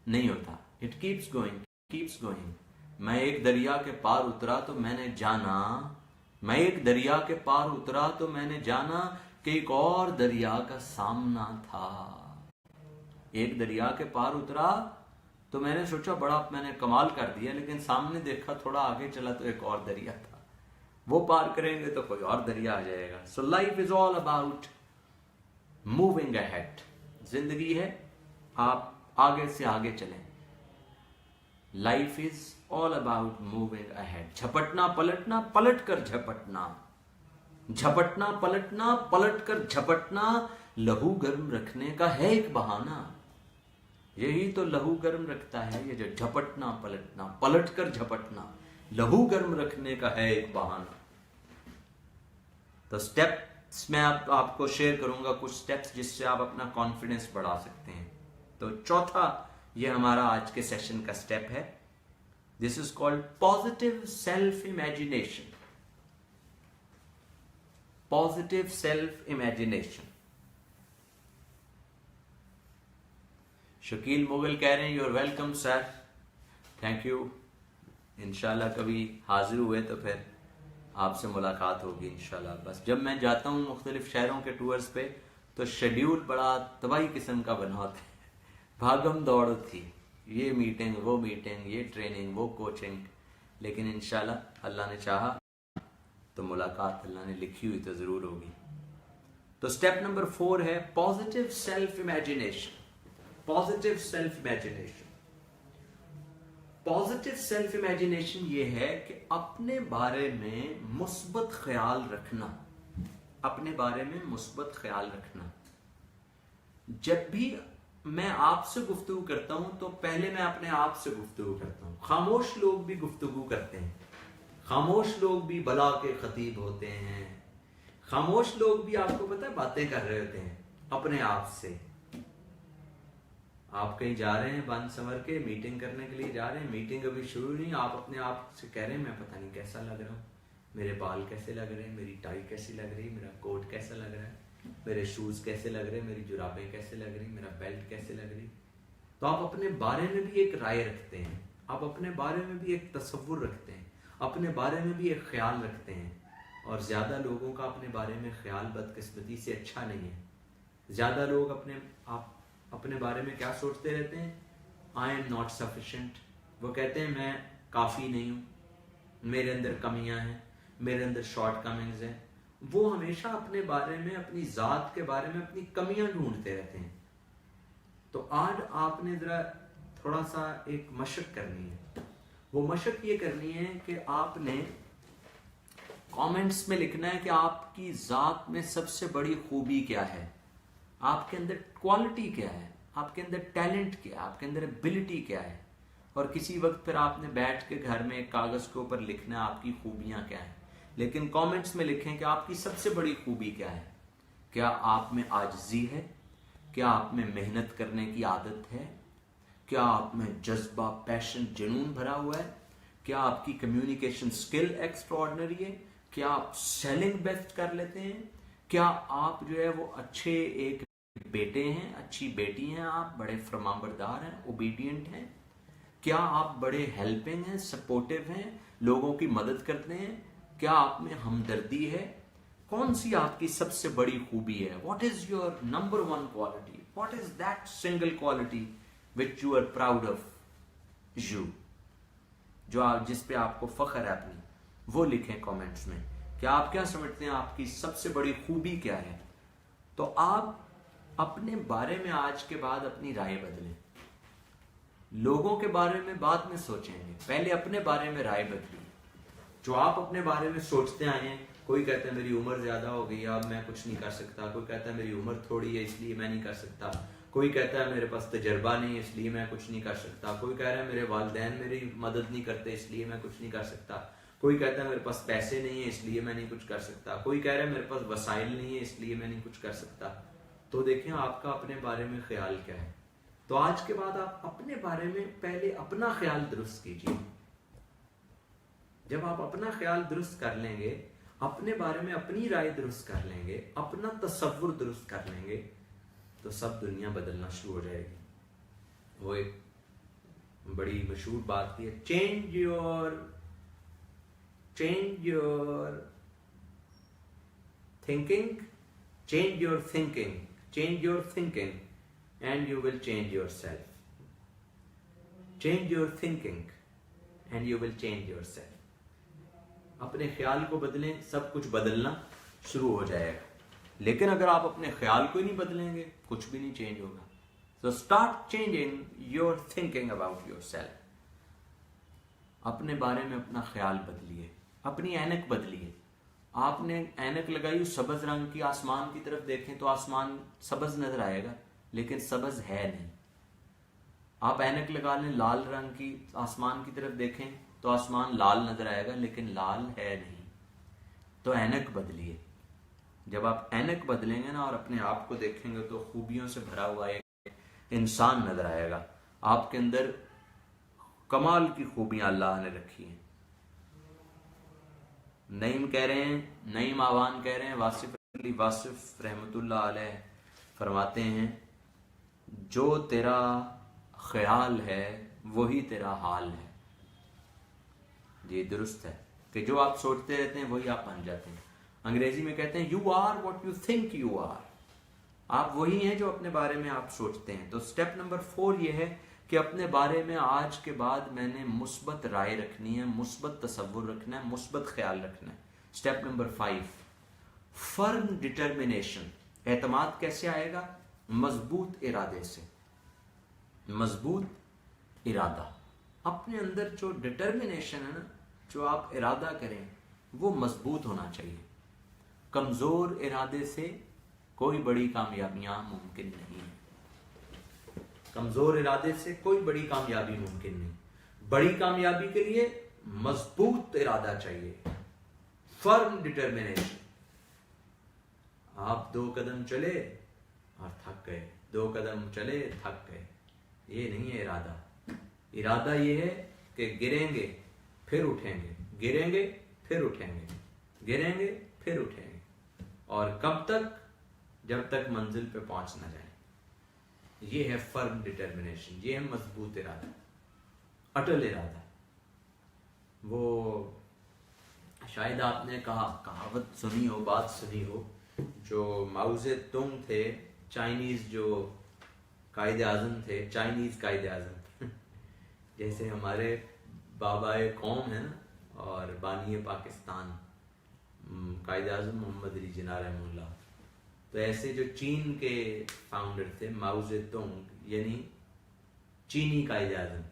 नहीं होता। It keeps going, keeps going. मैं एक दरिया के पार उतरा तो मैंने जाना, मैं एक दरिया के पार उतरा तो मैंने जाना कि एक और दरिया का सामना था। एक दरिया के पार उतरा तो मैंने सोचा बड़ा मैंने कमाल कर दिया, लेकिन सामने देखा थोड़ा आगे चला तो एक और दरिया था। वो पार करेंगे तो कोई और दरिया आ जाएगा। So life is all about moving ahead. जिंदगी है आप आगे से आगे चलें। Life is all about moving ahead. झपटना पलटना, पलट कर झपटना, झपटना पलटना, पलट कर झपटना, लहू गर्म रखने का है एक बहाना। यही तो लहू गर्म रखता है, ये जो झपटना पलटना, पलट कर झपटना, लहू गर्म रखने का है एक बहाना। तो स्टेप्स मैं आपको शेयर करूंगा, कुछ स्टेप्स जिससे आप अपना कॉन्फिडेंस बढ़ा सकते हैं। तो चौथा ये हमारा आज के सेशन का स्टेप है। This is called positive self imagination. Positive self imagination. Shakeel Mughal कह रहे हैं you're welcome sir, thank you. इंशाल्लाह कभी हाजिर हुए तो फिर आपसे मुलाकात होगी इंशाल्लाह। बस जब मैं जाता हूँ मुख्तलिफ शहरों के टूर्स पे तो शेड्यूल बड़ा तबाही किस्म का बना होता है, भागम दौड़ थी, ये मीटिंग वो मीटिंग, ये ट्रेनिंग वो कोचिंग। लेकिन इंशाल्लाह अल्लाह ने चाहा तो मुलाकात अल्लाह ने लिखी हुई तो जरूर होगी। तो स्टेप नंबर 4 है positive self imagination. Positive self imagination. Positive self imagination ये है कि अपने बारे में मुस्बत ख्याल रखना। अपने बारे में मुस्बत ख्याल रखना। जब भी मैं आपसे गुफ्तगू करता हूं तो पहले मैं अपने आप से गुफ्तगू करता हूं। खामोश लोग भी गुफ्तगू करते हैं, खामोश लोग भी बला के खतीब होते हैं, खामोश लोग भी आपको पता है बातें कर रहे होते हैं अपने आप से। आप कहीं जा रहे हैं बंद संवर के, मीटिंग करने के लिए जा रहे हैं, मीटिंग अभी शुरू नहीं, आप अपने आप से कह रहे हैं मैं पता नहीं कैसा लग रहा हूँ, मेरे बाल कैसे लग रहे हैं, मेरी टाई कैसी लग रही है, मेरा कोट कैसा लग रहा है, मेरे शूज कैसे लग रहे हैं, मेरी जुराबें कैसे लग रही, मेरा बेल्ट कैसे लग रही। तो आप अपने बारे में भी एक राय रखते हैं, आप अपने बारे में भी एक तसव्वुर रखते हैं, अपने बारे में भी एक ख्याल रखते हैं। और ज्यादा लोगों का अपने बारे में ख्याल बदकिस्मती से अच्छा नहीं है। ज्यादा लोग अपने बारे में क्या सोचते रहते हैं, आई एम नॉट सफिशिएंट। वो कहते हैं मैं काफी नहीं हूं, मेरे अंदर कमियां हैं, मेरे अंदर शॉर्ट कमिंग्स हैं। वो हमेशा अपने बारे में, अपनी जात के बारे में अपनी कमियां ढूंढते रहते हैं। तो आज आपने जरा थोड़ा सा एक मशक करनी है। वो मशक ये करनी है कि आपने कमेंट्स में लिखना है कि आपकी जात में सबसे बड़ी खूबी क्या है। आपके अंदर क्वालिटी क्या है, आपके अंदर टैलेंट क्या है, आपके अंदर एबिलिटी क्या है। और किसी वक्त फिर आपने बैठ के घर में एक कागज के ऊपर लिखना है आपकी खूबियां क्या है, लेकिन कमेंट्स में लिखें कि आपकी सबसे बड़ी खूबी क्या है। क्या आप में आजिज़ी है, क्या आप में मेहनत करने की आदत है, क्या आप में जज्बा, पैशन, जुनून भरा हुआ है, क्या आपकी कम्युनिकेशन स्किल एक्स्ट्राऑर्डिनरी है, क्या आप सेलिंग बेस्ट कर लेते हैं, क्या आप जो है वो अच्छे एक बेटे हैं, अच्छी बेटी हैं, आप बड़े फरमाबरदार हैं, ओबीडियंट हैं, क्या आप बड़े हेल्पिंग हैं, सपोर्टिव हैं, लोगों की मदद करते हैं, क्या आप में हमदर्दी है। कौन सी आपकी सबसे बड़ी खूबी है? What is your number one quality? What is that single quality which you are proud of you, जो आप जिस पे आपको फख्र है अपनी, वो लिखें कमेंट्स में। क्या आप क्या समझते हैं आपकी सबसे बड़ी खूबी क्या है? तो आप अपने बारे में आज के बाद अपनी राय बदलें। लोगों के बारे में बाद में सोचेंगे, पहले अपने बारे में राय बदलिए। जो आप अपने बारे में सोचते आए हैं, कोई कहता है मेरी उम्र ज्यादा हो गई अब मैं कुछ नहीं कर सकता, कोई कहता है मेरी उम्र थोड़ी है इसलिए मैं नहीं कर सकता, कोई कहता है मेरे पास तजर्बा नहीं है इसलिए मैं कुछ नहीं कर सकता, कोई कह रहा है मेरे वालिदैन मेरी मदद नहीं करते इसलिए मैं कुछ नहीं कर सकता, कोई कहता है मेरे पास पैसे नहीं है इसलिए मैं नहीं कुछ कर सकता, कोई कह रहा है मेरे पास वसाइल नहीं है इसलिए मैं नहीं कुछ कर सकता। तो देखें आपका अपने बारे में ख्याल क्या है। तो आज के बाद आप अपने बारे में पहले अपना ख्याल दुरुस्त कीजिए। जब आप अपना ख्याल दुरुस्त कर लेंगे, अपने बारे में अपनी राय दुरुस्त कर लेंगे, अपना तसव्वुर दुरुस्त कर लेंगे, तो सब दुनिया बदलना शुरू हो जाएगी। वो एक बड़ी मशहूर बात थी, change your thinking, change your thinking, change your thinking and you will change yourself. Change your thinking and you will change yourself. अपने ख्याल को बदलें, सब कुछ बदलना शुरू हो जाएगा। लेकिन अगर आप अपने ख्याल को ही नहीं बदलेंगे, कुछ भी नहीं चेंज होगा। So start changing your thinking about yourself. अपने बारे में अपना ख्याल बदलिए, अपनी ऐनक बदलिए। आपने ऐनक लगाई सब्ज रंग की, आसमान की तरफ देखें तो आसमान सब्ज नजर आएगा, लेकिन सब्ज है नहीं। आप ऐनक लगा लें लाल रंग की, आसमान की तरफ देखें तो आसमान लाल नजर आएगा, लेकिन लाल है नहीं। तो ऐनक बदलिए। जब आप ऐनक बदलेंगे ना और अपने आप को देखेंगे तो खूबियों से भरा हुआ एक इंसान नजर आएगा। आपके अंदर कमाल की खूबियां अल्लाह ने रखी हैं। नईम कह रहे हैं, नईम आवान कह रहे हैं, वासिफ अली वासिफ रहमतुल्लाह अलैह फरमाते हैं, जो तेरा ख्याल है वही तेरा हाल है। ये दुरुस्त है कि जो आप सोचते रहते हैं वही आप बन जाते हैं। अंग्रेजी में कहते हैं you are what you think you are. आप वही हैं जो अपने बारे में आप सोचते हैं। तो स्टेप नंबर 4 ये है कि अपने बारे में आज के बाद मैंने मुस्बत राय रखनी है, मुस्बत तसव्वुर रखना है, मुस्बत ख्याल रखना है। Step number 5, firm determination. एतमाद कैसे आएगा? मजबूत इरादे से। मजबूत इरादा, अपने अंदर जो डिटर्मिनेशन है ना, जो आप इरादा करें वो मजबूत होना चाहिए। कमजोर इरादे से कोई बड़ी कामयाबियां मुमकिन नहीं है। कमजोर इरादे से कोई बड़ी कामयाबी मुमकिन नहीं। बड़ी कामयाबी के लिए मजबूत इरादा चाहिए, फर्म डिटर्मिनेशन। आप 2 कदम चले और थक गए, 2 कदम चले थक गए, ये नहीं है इरादा। इरादा ये है कि गिरेंगे फिर उठेंगे, गिरेंगे फिर उठेंगे, गिरेंगे फिर उठेंगे, और कब तक? जब तक मंजिल पे पहुंच ना जाए। ये है फर्म डिटर्मिनेशन, ये है मजबूत इरादा, अटल इरादा। वो शायद आपने कहावत सुनी हो, बात सुनी हो, जो माओ जे तुंग थे, चाइनीज जो कायदे आजम थे, चाइनीज कायदे आजम जैसे हमारे बाबाए कौम है ना, और बानी पाकिस्तान कायदे आजम मोहम्मद अली जिन्ना रहमतुल्लाह, तो ऐसे जो चीन के फाउंडर थे माओ जे तुंग, यानी चीनी कायदे आजम,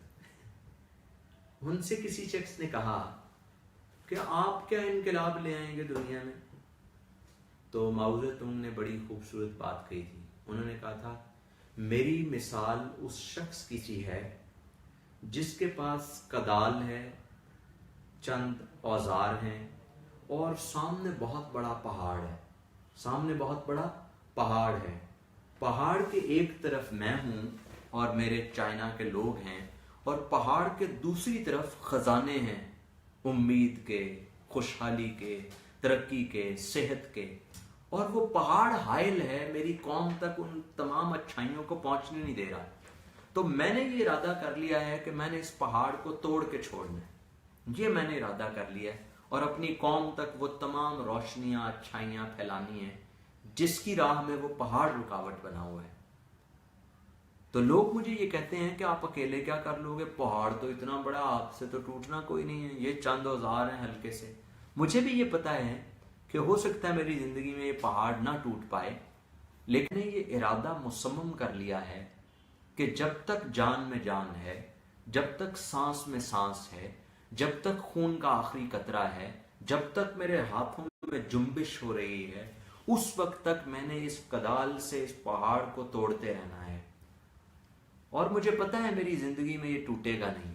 उनसे किसी शख्स ने कहा कि आप क्या इनकलाब ले आएंगे दुनिया में? तो माओ जे तुंग ने बड़ी खूबसूरत बात कही थी उन्होंने कहा था, मेरी मिसाल उस शख्स की सी है जिसके पास कदाल है, चंद औजार हैं और सामने बहुत बड़ा पहाड़ है। सामने बहुत बड़ा पहाड़ है। पहाड़ के एक तरफ मैं हूं और मेरे चाइना के लोग हैं, और पहाड़ के दूसरी तरफ खजाने हैं, उम्मीद के, खुशहाली के, तरक्की के, सेहत के। और वो पहाड़ हाइल है, मेरी कौम तक उन तमाम अच्छाइयों को पहुंचने नहीं दे रहा। तो मैंने ये इरादा कर लिया है कि मैंने इस पहाड़ को तोड़ के छोड़ना है। ये मैंने इरादा कर लिया है, और अपनी कौम तक वो तमाम रोशनियां, अच्छाइयां फैलानी है जिसकी राह में वो पहाड़ रुकावट बना हुआ है। तो लोग मुझे ये कहते हैं कि आप अकेले क्या कर लोगे, पहाड़ तो इतना बड़ा, आपसे तो टूटना कोई नहीं है, ये चंद औजार हैं हल्के से। मुझे भी ये पता है कि हो सकता है मेरी जिंदगी में ये पहाड़ ना टूट पाए, लेकिन ये इरादा मुसम्मम कर लिया है कि जब तक जान में जान है, जब तक सांस में सांस है, जब तक खून का आखिरी कतरा है, जब तक मेरे हाथों में जुम्बिश हो रही है, उस वक्त तक मैंने इस कदाल से इस पहाड़ को तोड़ते रहना है। और मुझे पता है मेरी जिंदगी में ये टूटेगा नहीं।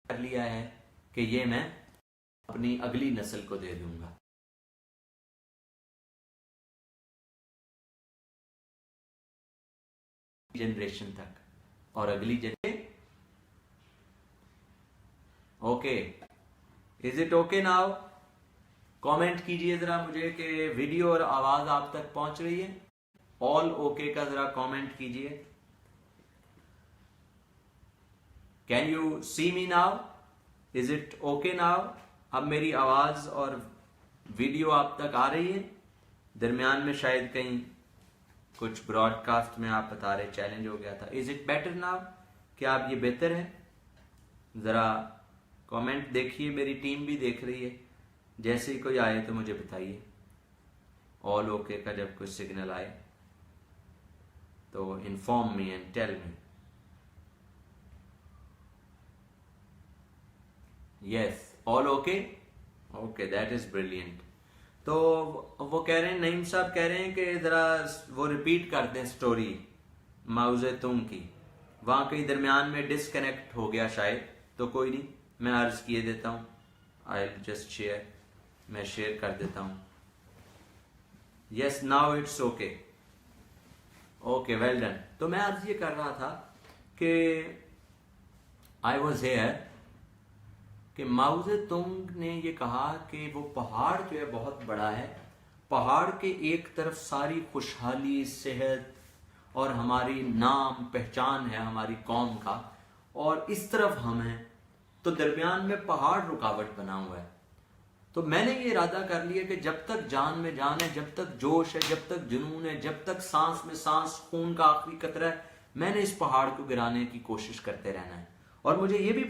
कर लिया है कि ये मैं अपनी अगली नस्ल को दे दूंगा। जनरेशन तक, और अगली generation. Okay, is it okay now? Comment कीजिए जरा मुझे कि वीडियो और आवाज आप तक पहुंच रही है। ऑल ओके का जरा कमेंट कीजिए। Can you see me now? Is it okay now? अब मेरी आवाज और वीडियो आप तक आ रही है? दरमियान में शायद कहीं कुछ ब्रॉडकास्ट में आप बता रहे चैलेंज हो गया था। Is it better now? क्या आप ये बेहतर है? जरा कमेंट देखिए, मेरी टीम भी देख रही है। जैसे ही कोई आए तो मुझे बताइए। ऑल ओके का जब कोई सिग्नल आए तो inform me and tell me. Yes, all okay? Okay, that is brilliant. तो वो कह रहे हैं, नईम साहब कह रहे हैं कि जरा वो रिपीट कर दें स्टोरी माओ ज़ेतुंग की। वहां कहीं दरमियान में डिसकनेक्ट हो गया शायद, तो कोई नहीं, मैं अर्ज किए देता हूं। आई विल जस्ट शेयर, मैं शेयर कर देता हूं। Yes, now it's okay. Okay, well done. तो मैं अर्ज ये कर रहा था कि आई वॉज हेयर कि माओ ज़ेतुंग ने ये कहा कि वो पहाड़ जो है बहुत बड़ा है, पहाड़ के एक तरफ सारी खुशहाली, सेहत और हमारी नाम पहचान है हमारी कौम का, और इस तरफ हम हैं, तो दरमियान में पहाड़ रुकावट बना हुआ है। तो मैंने ये इरादा कर लिया कि जब तक जान में जान है, जब तक जोश है, जब तक जुनून है, जब तक सांस में सांस, खून का आखिरी कतरा है, मैंने इस पहाड़ को गिराने की कोशिश करते रहना है। और मुझे ये भी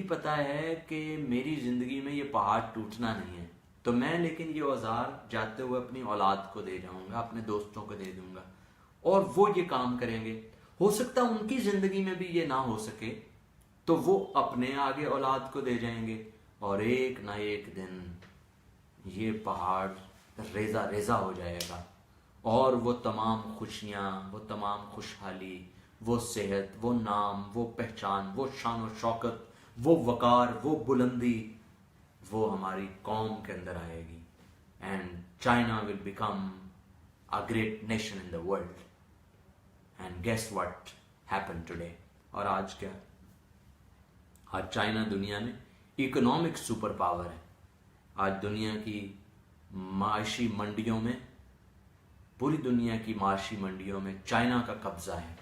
पता है कि मेरी जिंदगी में ये पहाड़ टूटना नहीं है। तो मैं लेकिन ये औजार जाते हुए अपनी औलाद को दे जाऊंगा, अपने दोस्तों को दे दूंगा, और वो ये काम करेंगे। हो सकता है उनकी जिंदगी में भी ये ना हो सके, तो वो अपने आगे औलाद को दे जाएंगे, और एक ना एक दिन ये पहाड़ रेजा रेजा हो जाएगा, और वो तमाम खुशियां, वो तमाम खुशहाली, वो सेहत, वो नाम, वो पहचान, वो शान और शौकत, वो वकार, वो बुलंदी, वो हमारी कौम के अंदर आएगी। And China will become a great nation in the world. And guess what happened today? और आज क्या? आज चाइना दुनिया में इकोनॉमिक सुपर पावर है। आज दुनिया की माशी मंडियों में, पूरी दुनिया की माशी मंडियों में चाइना का कब्जा है।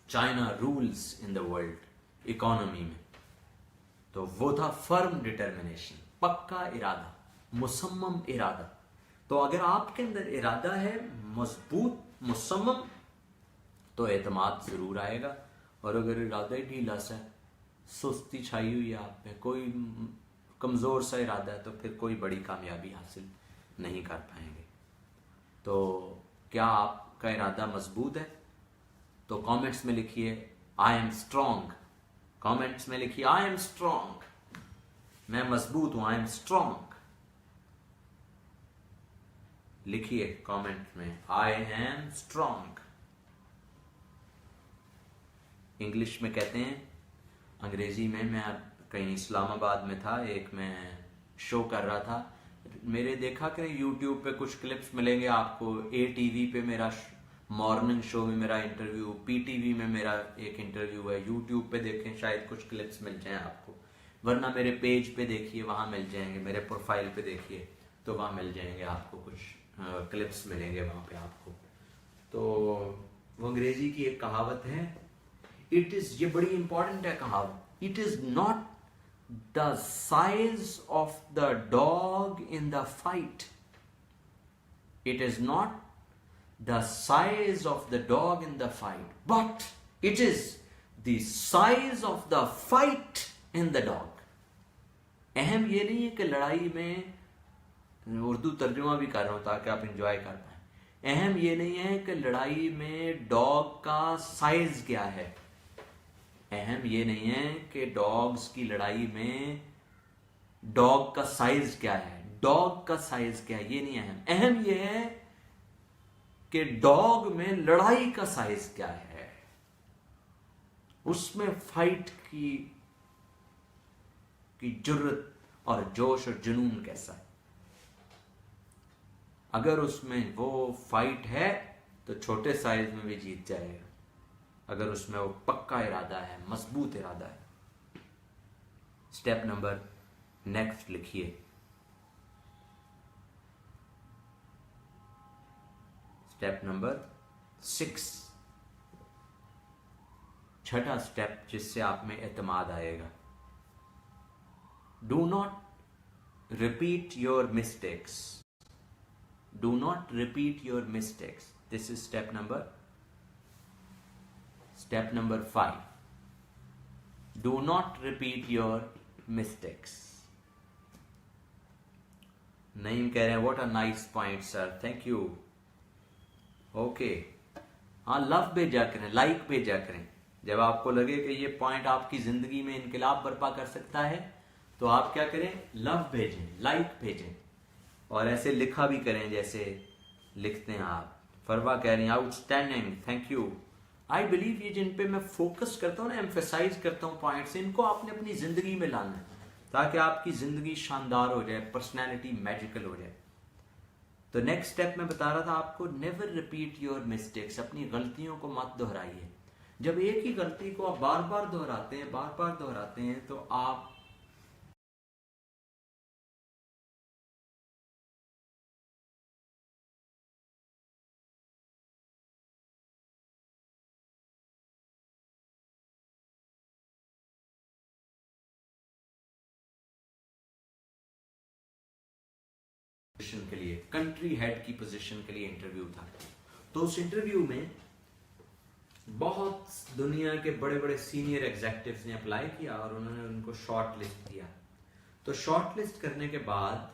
China rules in the world economy में। तो वो था फर्म डिटर्मिनेशन, पक्का इरादा, मुसम्मम इरादा। तो अगर आपके अंदर इरादा है मजबूत, मुसम्मम, तो एतमाद जरूर आएगा। और अगर इरादा ही ढीला सा, सुस्ती छाई हुई है आप पे, कोई कमज़ोर सा इरादा है तो फिर कोई बड़ी कामयाबी हासिल नहीं कर पाएंगे। तो क्या आपका इरादा मजबूत है? तो कमेंट्स में लिखिए आई एम स्ट्रॉन्ग। कमेंट्स में लिखिए आई एम स्ट्रॉन्ग, मैं मजबूत हूं, आई एम स्ट्रॉन्ग। लिखिए कमेंट में आई एम स्ट्रॉन्ग। इंग्लिश में कहते हैं, अंग्रेजी में मैं कहीं इस्लामाबाद में था, एक मैं शो कर रहा था, मेरे देखा कि यूट्यूब पे कुछ क्लिप्स मिलेंगे आपको। ATV पे मेरा मॉर्निंग शो में मेरा इंटरव्यू, PTV में मेरा एक इंटरव्यू है। यूट्यूब पे देखें शायद कुछ क्लिप्स मिल जाएं आपको, वरना मेरे पेज पे देखिए वहां मिल जाएंगे, मेरे प्रोफाइल पे देखिए तो वहां मिल जाएंगे आपको, कुछ क्लिप्स मिलेंगे वहां पे आपको। तो वो अंग्रेजी की एक कहावत है, इट इज, ये बड़ी इंपॉर्टेंट है कहावत, it is not the size of the dog in the fight. It is not the size of the dog in the fight, but it is the size of the fight in the dog. अहम ये नहीं है कि लड़ाई में, उर्दू तर्जुमा भी कर रहा हूं ताकि आप इंजॉय कर पाए, अहम ये नहीं है कि लड़ाई में डॉग का साइज क्या है, अहम ये नहीं है कि डॉग्स की लड़ाई में डॉग का साइज क्या है, डॉग का साइज क्या है, ये नहीं अहम। अहम ये है कि डॉग में लड़ाई का साइज क्या है, उसमें फाइट की जुर्रत और जोश और जुनून कैसा है। अगर उसमें वो फाइट है तो छोटे साइज में भी जीत जाएगा, अगर उसमें वो पक्का इरादा है, मजबूत इरादा है। स्टेप नंबर नेक्स्ट लिखिए, स्टेप नंबर 6, छठा स्टेप जिससे आप में एतमाद आएगा। Do not repeat your mistakes, do not repeat your mistakes. This is step number 5. Do not repeat your mistakes. Naeem कह रहे हैं what a nice point sir, thank you. Okay. हाँ, लव भेजा करें, लाइक भेजा करें। जब आपको लगे कि ये पॉइंट आपकी जिंदगी में इनकलाब बर्पा कर सकता है तो आप क्या करें, लव भेजें, लाइक भेजें, और ऐसे लिखा भी करें जैसे लिखते हैं आप। फरवा कह रही हैं outstanding, thank you. I believe ये जिन पे मैं फोकस करता हूँ ना, एम्फेसाइज करता हूँ पॉइंट्स, इनको आपने अपनी जिंदगी में लाना है ताकि आपकी जिंदगी शानदार हो जाए, पर्सनैलिटी मैजिकल हो जाए। तो नेक्स्ट स्टेप मैं बता रहा था आपको, नेवर रिपीट योर मिस्टेक्स। अपनी गलतियों को मत दोहराइए। जब एक ही गलती को आप बार बार दोहराते हैं तो आप के लिए, कंट्री हेड की पोजीशन के लिए इंटरव्यू था। तो उस इंटरव्यू में बहुत दुनिया के बड़े बड़े सीनियर एग्जीक्यूटिव्स ने अप्लाई किया और उन्होंने उनको शॉर्ट लिस्ट किया। तो शॉर्ट लिस्ट करने के बाद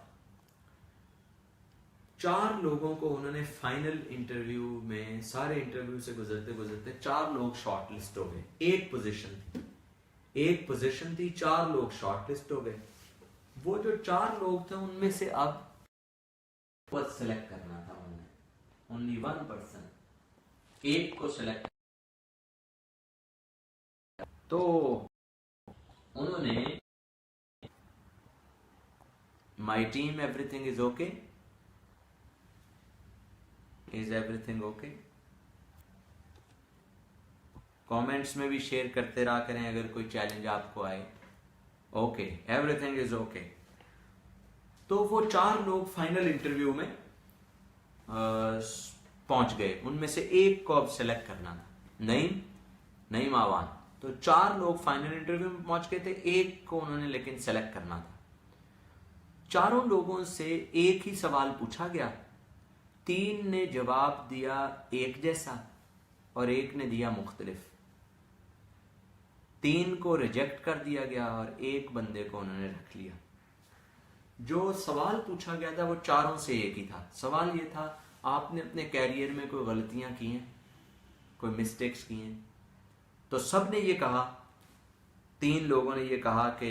4 लोगों को उन्होंने फाइनल इंटरव्यू में, सारे इंटरव्यू से गुजरते गुजरते 4 लोग शॉर्ट लिस्ट हो गए। एक पोजीशन थी, 4 लोग शॉर्ट लिस्ट हो गए। वो जो 4 लोग थे उनमें से अब सेलेक्ट करना था उन्होंने, ओनली 1 पर्सन, एक को सेलेक्ट। तो उन्होंने, my team everything is okay, is everything okay. Comments में भी शेयर करते रहा करें अगर कोई चैलेंज आपको आए। Okay, everything is okay. तो वो 4 लोग फाइनल इंटरव्यू में पहुंच गए। उनमें से एक को अब सेलेक्ट करना था, नईम आवान। तो 4 लोग फाइनल इंटरव्यू में पहुंच गए थे, एक को उन्होंने लेकिन सेलेक्ट करना था। चारों लोगों से एक ही सवाल पूछा गया, 3 ने जवाब दिया एक जैसा और एक ने दिया मुख्तलिफ। 3 को रिजेक्ट कर दिया गया और एक बंदे को उन्होंने रख लिया। जो सवाल पूछा गया था वो चारों से एक ही था। सवाल ये था, आपने अपने कैरियर में कोई गलतियां की हैं, कोई मिस्टेक्स की हैं? तो सब ने ये कहा, 3 लोगों ने ये कहा कि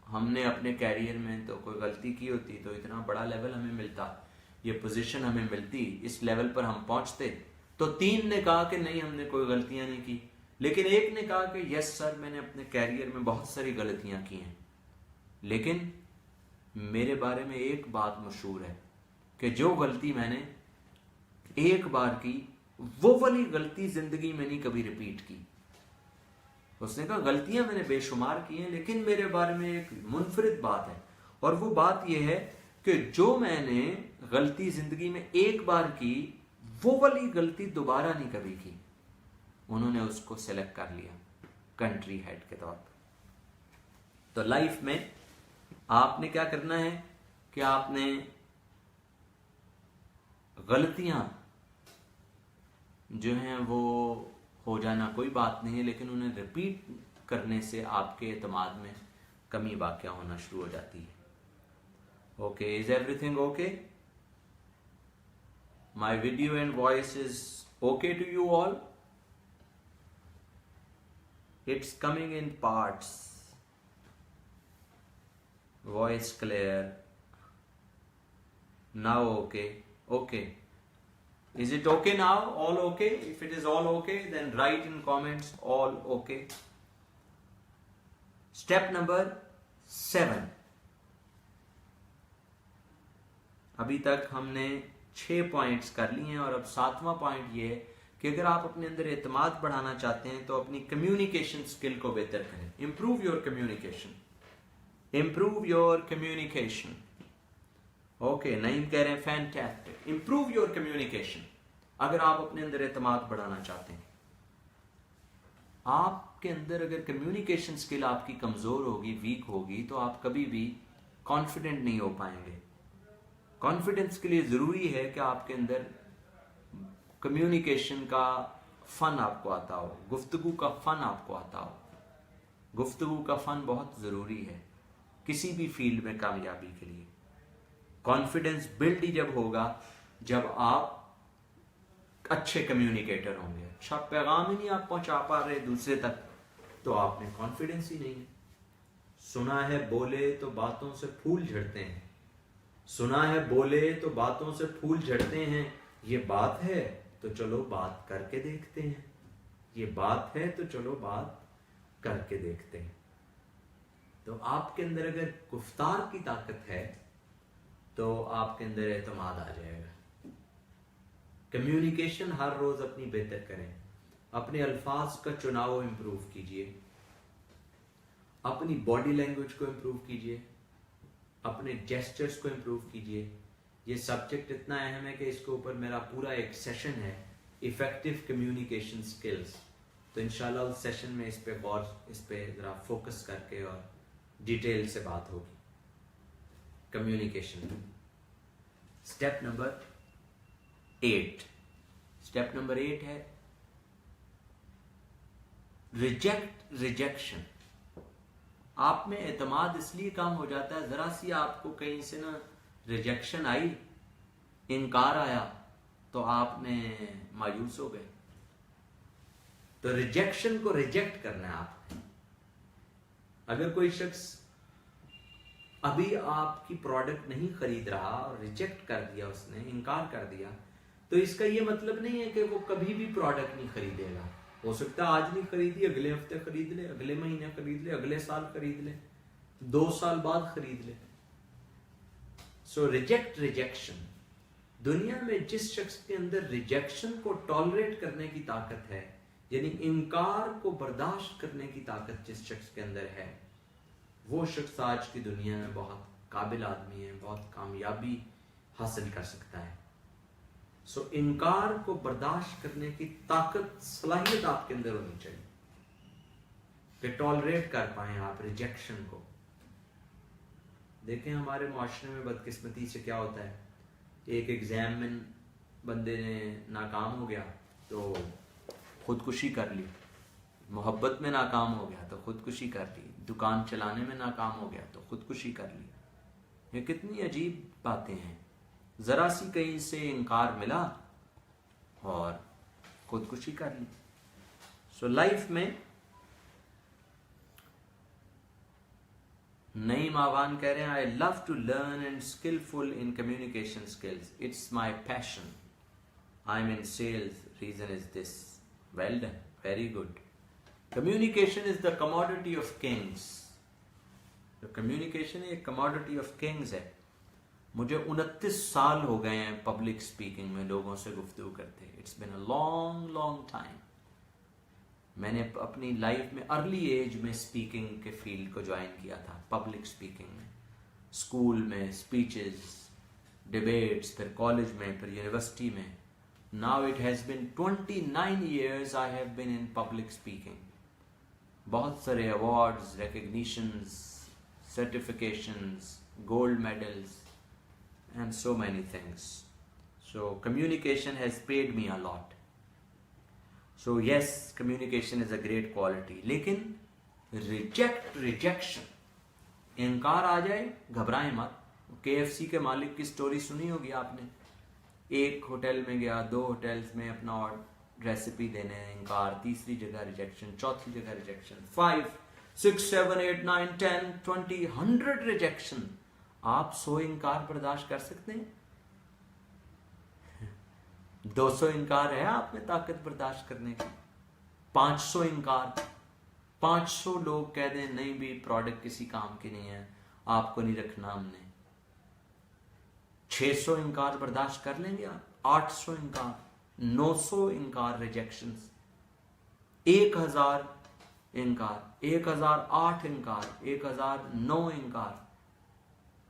हमने अपने कैरियर में तो कोई गलती की होती तो इतना बड़ा लेवल हमें मिलता, ये पोजीशन हमें मिलती, इस लेवल पर हम पहुंचते। तो 3 ने कहा कि नहीं, हमने कोई गलतियां नहीं की। लेकिन एक ने कहा कि यस सर, मैंने अपने कैरियर में बहुत सारी गलतियां की हैं, लेकिन मेरे बारे में एक बात मशहूर है कि जो गलती मैंने एक बार की, वो वाली गलती जिंदगी में नहीं कभी रिपीट की। उसने कहा गलतियां मैंने बेशुमार की हैं, लेकिन मेरे बारे में एक मुनफरिद बात है, और वो बात यह है कि जो मैंने गलती जिंदगी में एक बार की, वो वाली गलती दोबारा नहीं कभी की। उन्होंने उसको सेलेक्ट कर लिया कंट्री हेड के तौर पर। तो लाइफ में आपने क्या करना है कि आपने गलतियां जो हैं वो हो जाना कोई बात नहीं है, लेकिन उन्हें रिपीट करने से आपके एतमाद में कमी वाक़या होना शुरू हो जाती है। Okay, is everything okay? My video and voice is okay to you all? It's coming in parts, voice clear now. Okay, is it okay now? All okay? If it is all okay, then write in comments all okay. Step number 7, अभी तक हमने 6 points कर लिए हैं, और अब 7वां point ये है कि अगर आप अपने अंदर एतमाद बढ़ाना चाहते हैं तो अपनी कम्युनिकेशन स्किल को बेहतर करें। Improve your communication, improve your communication. Okay, Naeem कह रहे हैं फैंटास्टिक, इंप्रूव योर कम्युनिकेशन। अगर आप अपने अंदर एतमाद बढ़ाना चाहते हैं, आपके अंदर अगर कम्युनिकेशन स्किल आपकी कमजोर होगी, वीक होगी, तो आप कभी भी कॉन्फिडेंट नहीं हो पाएंगे। कॉन्फिडेंस के लिए जरूरी है कि आपके अंदर कम्युनिकेशन का फन आपको आता हो, गुफ्तगू का फन आपको आता हो। गुफ्तगू का फन बहुत जरूरी है किसी भी फील्ड में कामयाबी के लिए। कॉन्फिडेंस बिल्ड ही जब होगा जब आप अच्छे कम्युनिकेटर होंगे। अच्छा पैगाम ही नहीं आप पहुंचा पा रहे दूसरे तक, तो आप में कॉन्फिडेंस ही नहीं है। सुना है बोले तो बातों से फूल झड़ते हैं, सुना है बोले तो बातों से फूल झड़ते हैं, ये बात है तो चलो बात करके देखते हैं, ये बात है तो चलो बात करके देखते हैं। तो आपके अंदर अगर गुफ्तार की ताकत है तो आपके अंदर एतमाद आ जाएगा। कम्युनिकेशन हर रोज अपनी बेहतर करें, अपने अल्फाज का चुनाव इंप्रूव कीजिए, अपनी बॉडी लैंग्वेज को इंप्रूव कीजिए, अपने जेस्चर्स को इंप्रूव कीजिए। ये सब्जेक्ट इतना अहम है कि इसके ऊपर मेरा पूरा एक सेशन है, इफेक्टिव कम्युनिकेशन स्किल्स। तो इंशाल्लाह उस सेशन में इस पे जरा फोकस करके और डिटेल से बात होगी communication. Step number 8, step number 8 है रिजेक्शन। आप में एतमाद इसलिए कम हो जाता है, जरा सी आपको कहीं से ना रिजेक्शन आई, इनकार आया, तो आपने मायूस हो गए। तो रिजेक्शन को रिजेक्ट करना है आपने। अगर कोई शख्स अभी आपकी प्रोडक्ट नहीं खरीद रहा और रिजेक्ट कर दिया, उसने इनकार कर दिया, तो इसका ये मतलब नहीं है कि वो कभी भी प्रोडक्ट नहीं खरीदेगा। हो सकता है आज नहीं खरीदी, अगले हफ्ते खरीद ले, अगले महीने खरीद ले, अगले साल खरीद ले, 2 साल बाद खरीद ले। सो रिजेक्ट रिजेक्शन। दुनिया में जिस शख्स के अंदर रिजेक्शन को टॉलरेट करने की ताकत है, यानी इनकार को बर्दाश्त करने की ताकत जिस शख्स के अंदर है, वो शख्स आज की दुनिया में बहुत काबिल आदमी है, बहुत कामयाबी हासिल कर सकता है। सो इनकार को बर्दाश्त करने की ताकत, सलाहियत आपके अंदर होनी चाहिए कि टॉलरेट कर पाए आप रिजेक्शन को। देखें हमारे माशरे में बदकिस्मती से क्या होता है, एक एग्जाम में बंदे ने नाकाम हो गया तो खुदकुशी कर ली, मोहब्बत में नाकाम हो गया तो खुदकुशी कर ली, दुकान चलाने में नाकाम हो गया तो खुदकुशी कर ली। ये कितनी अजीब बातें हैं। जरा सी कहीं से इनकार मिला और खुदकुशी कर ली। सो लाइफ में नईम आवान कह रहे हैं, I love to learn and skillful in communication skills, it's my passion, I am in sales, reason is this. Well done, very good. Communication is the commodity of kings. Communication एक commodity of kings है। मुझे 29 साल हो गए हैं public speaking में, लोगों से गुफ्तगू करते। It's been a long long time. मैंने अपनी लाइफ में अर्ली एज में स्पीकिंग के फील्ड को ज्वाइन किया था, पब्लिक स्पीकिंग में, स्कूल में स्पीचेस, डिबेट्स, फिर कॉलेज में, फिर यूनिवर्सिटी में। Now it has been 29 years I have been in public speaking. बहुत सारे awards, recognitions, certifications, gold medals and so many things. So communication has paid me a lot. So yes, communication is a great quality. लेकिन rejection, इनकार आ जाए, घबराएं मत। KFC के मालिक की स्टोरी सुनी होगी आपने। एक होटल में गया, 2 होटल्स में अपना रेसिपी देने इनकार, तीसरी जगह रिजेक्शन, चौथी जगह रिजेक्शन, 5, 6, 7, 8, 9, 10, 20, 100 रिजेक्शन। आप 100 इनकार बर्दाश्त कर सकते हैं? 200 इनकार है आप में ताकत बर्दाश्त करने की? 500 इनकार, 500 लोग कह दें नहीं भी प्रोडक्ट किसी काम की नहीं है, आपको नहीं रखना हमने, 600 इनकार बर्दाश्त कर लेंगे आप? 800 इनकार, 900 इनकार रिजेक्शंस, 1000 इनकार, 1008 इनकार, 1009 इनकार,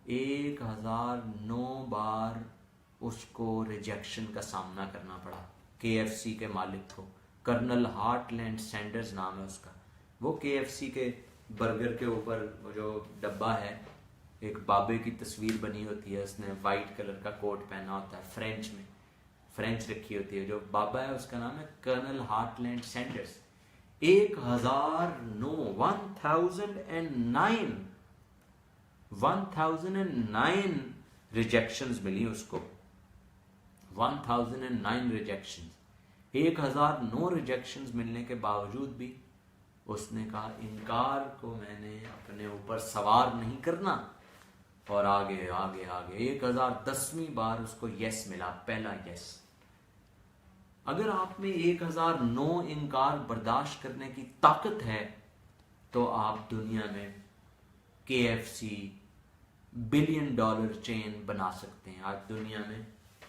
1009 बार उसको रिजेक्शन का सामना करना पड़ा। KFC के मालिक को, कर्नल हार्टलैंड सैंडर्स नाम है उसका। वो KFC के बर्गर के ऊपर वो जो डब्बा है, एक बाबे की तस्वीर बनी होती है, उसने वाइट कलर का कोट पहना होता है, फ्रेंच में, फ्रेंच रखी होती है। जो बाबा है उसका नाम है कर्नल हार्टलैंड सैंडर्स। 1009 रिजेक्शंस मिली उसको। 1009 रिजेक्शंस, 1009 रिजेक्शंस मिलने के बावजूद भी उसने कहा इनकार को मैंने अपने ऊपर सवार नहीं करना, और आगे आगे आगे 1010वीं बार उसको यस मिला, पहला यस। अगर आप में 1009 इनकार बर्दाश्त करने की ताकत है तो आप दुनिया में KFC $1 बिलियन चेन बना सकते हैं। आज दुनिया में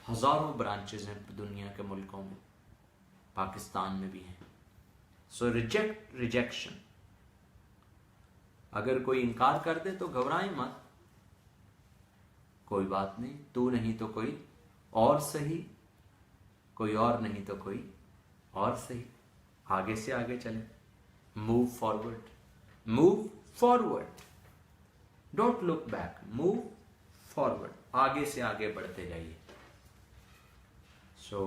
हजारों ब्रांचेस हैं, दुनिया के मुल्कों में, पाकिस्तान में भी हैं। सो रिजेक्शन, अगर कोई इनकार कर दे तो घबराएं मत, कोई बात नहीं, तू नहीं तो कोई और सही, कोई और नहीं तो कोई और सही। आगे से आगे चले, move forward, move forward, don't look back, move forward, आगे से आगे बढ़ते जाइए। So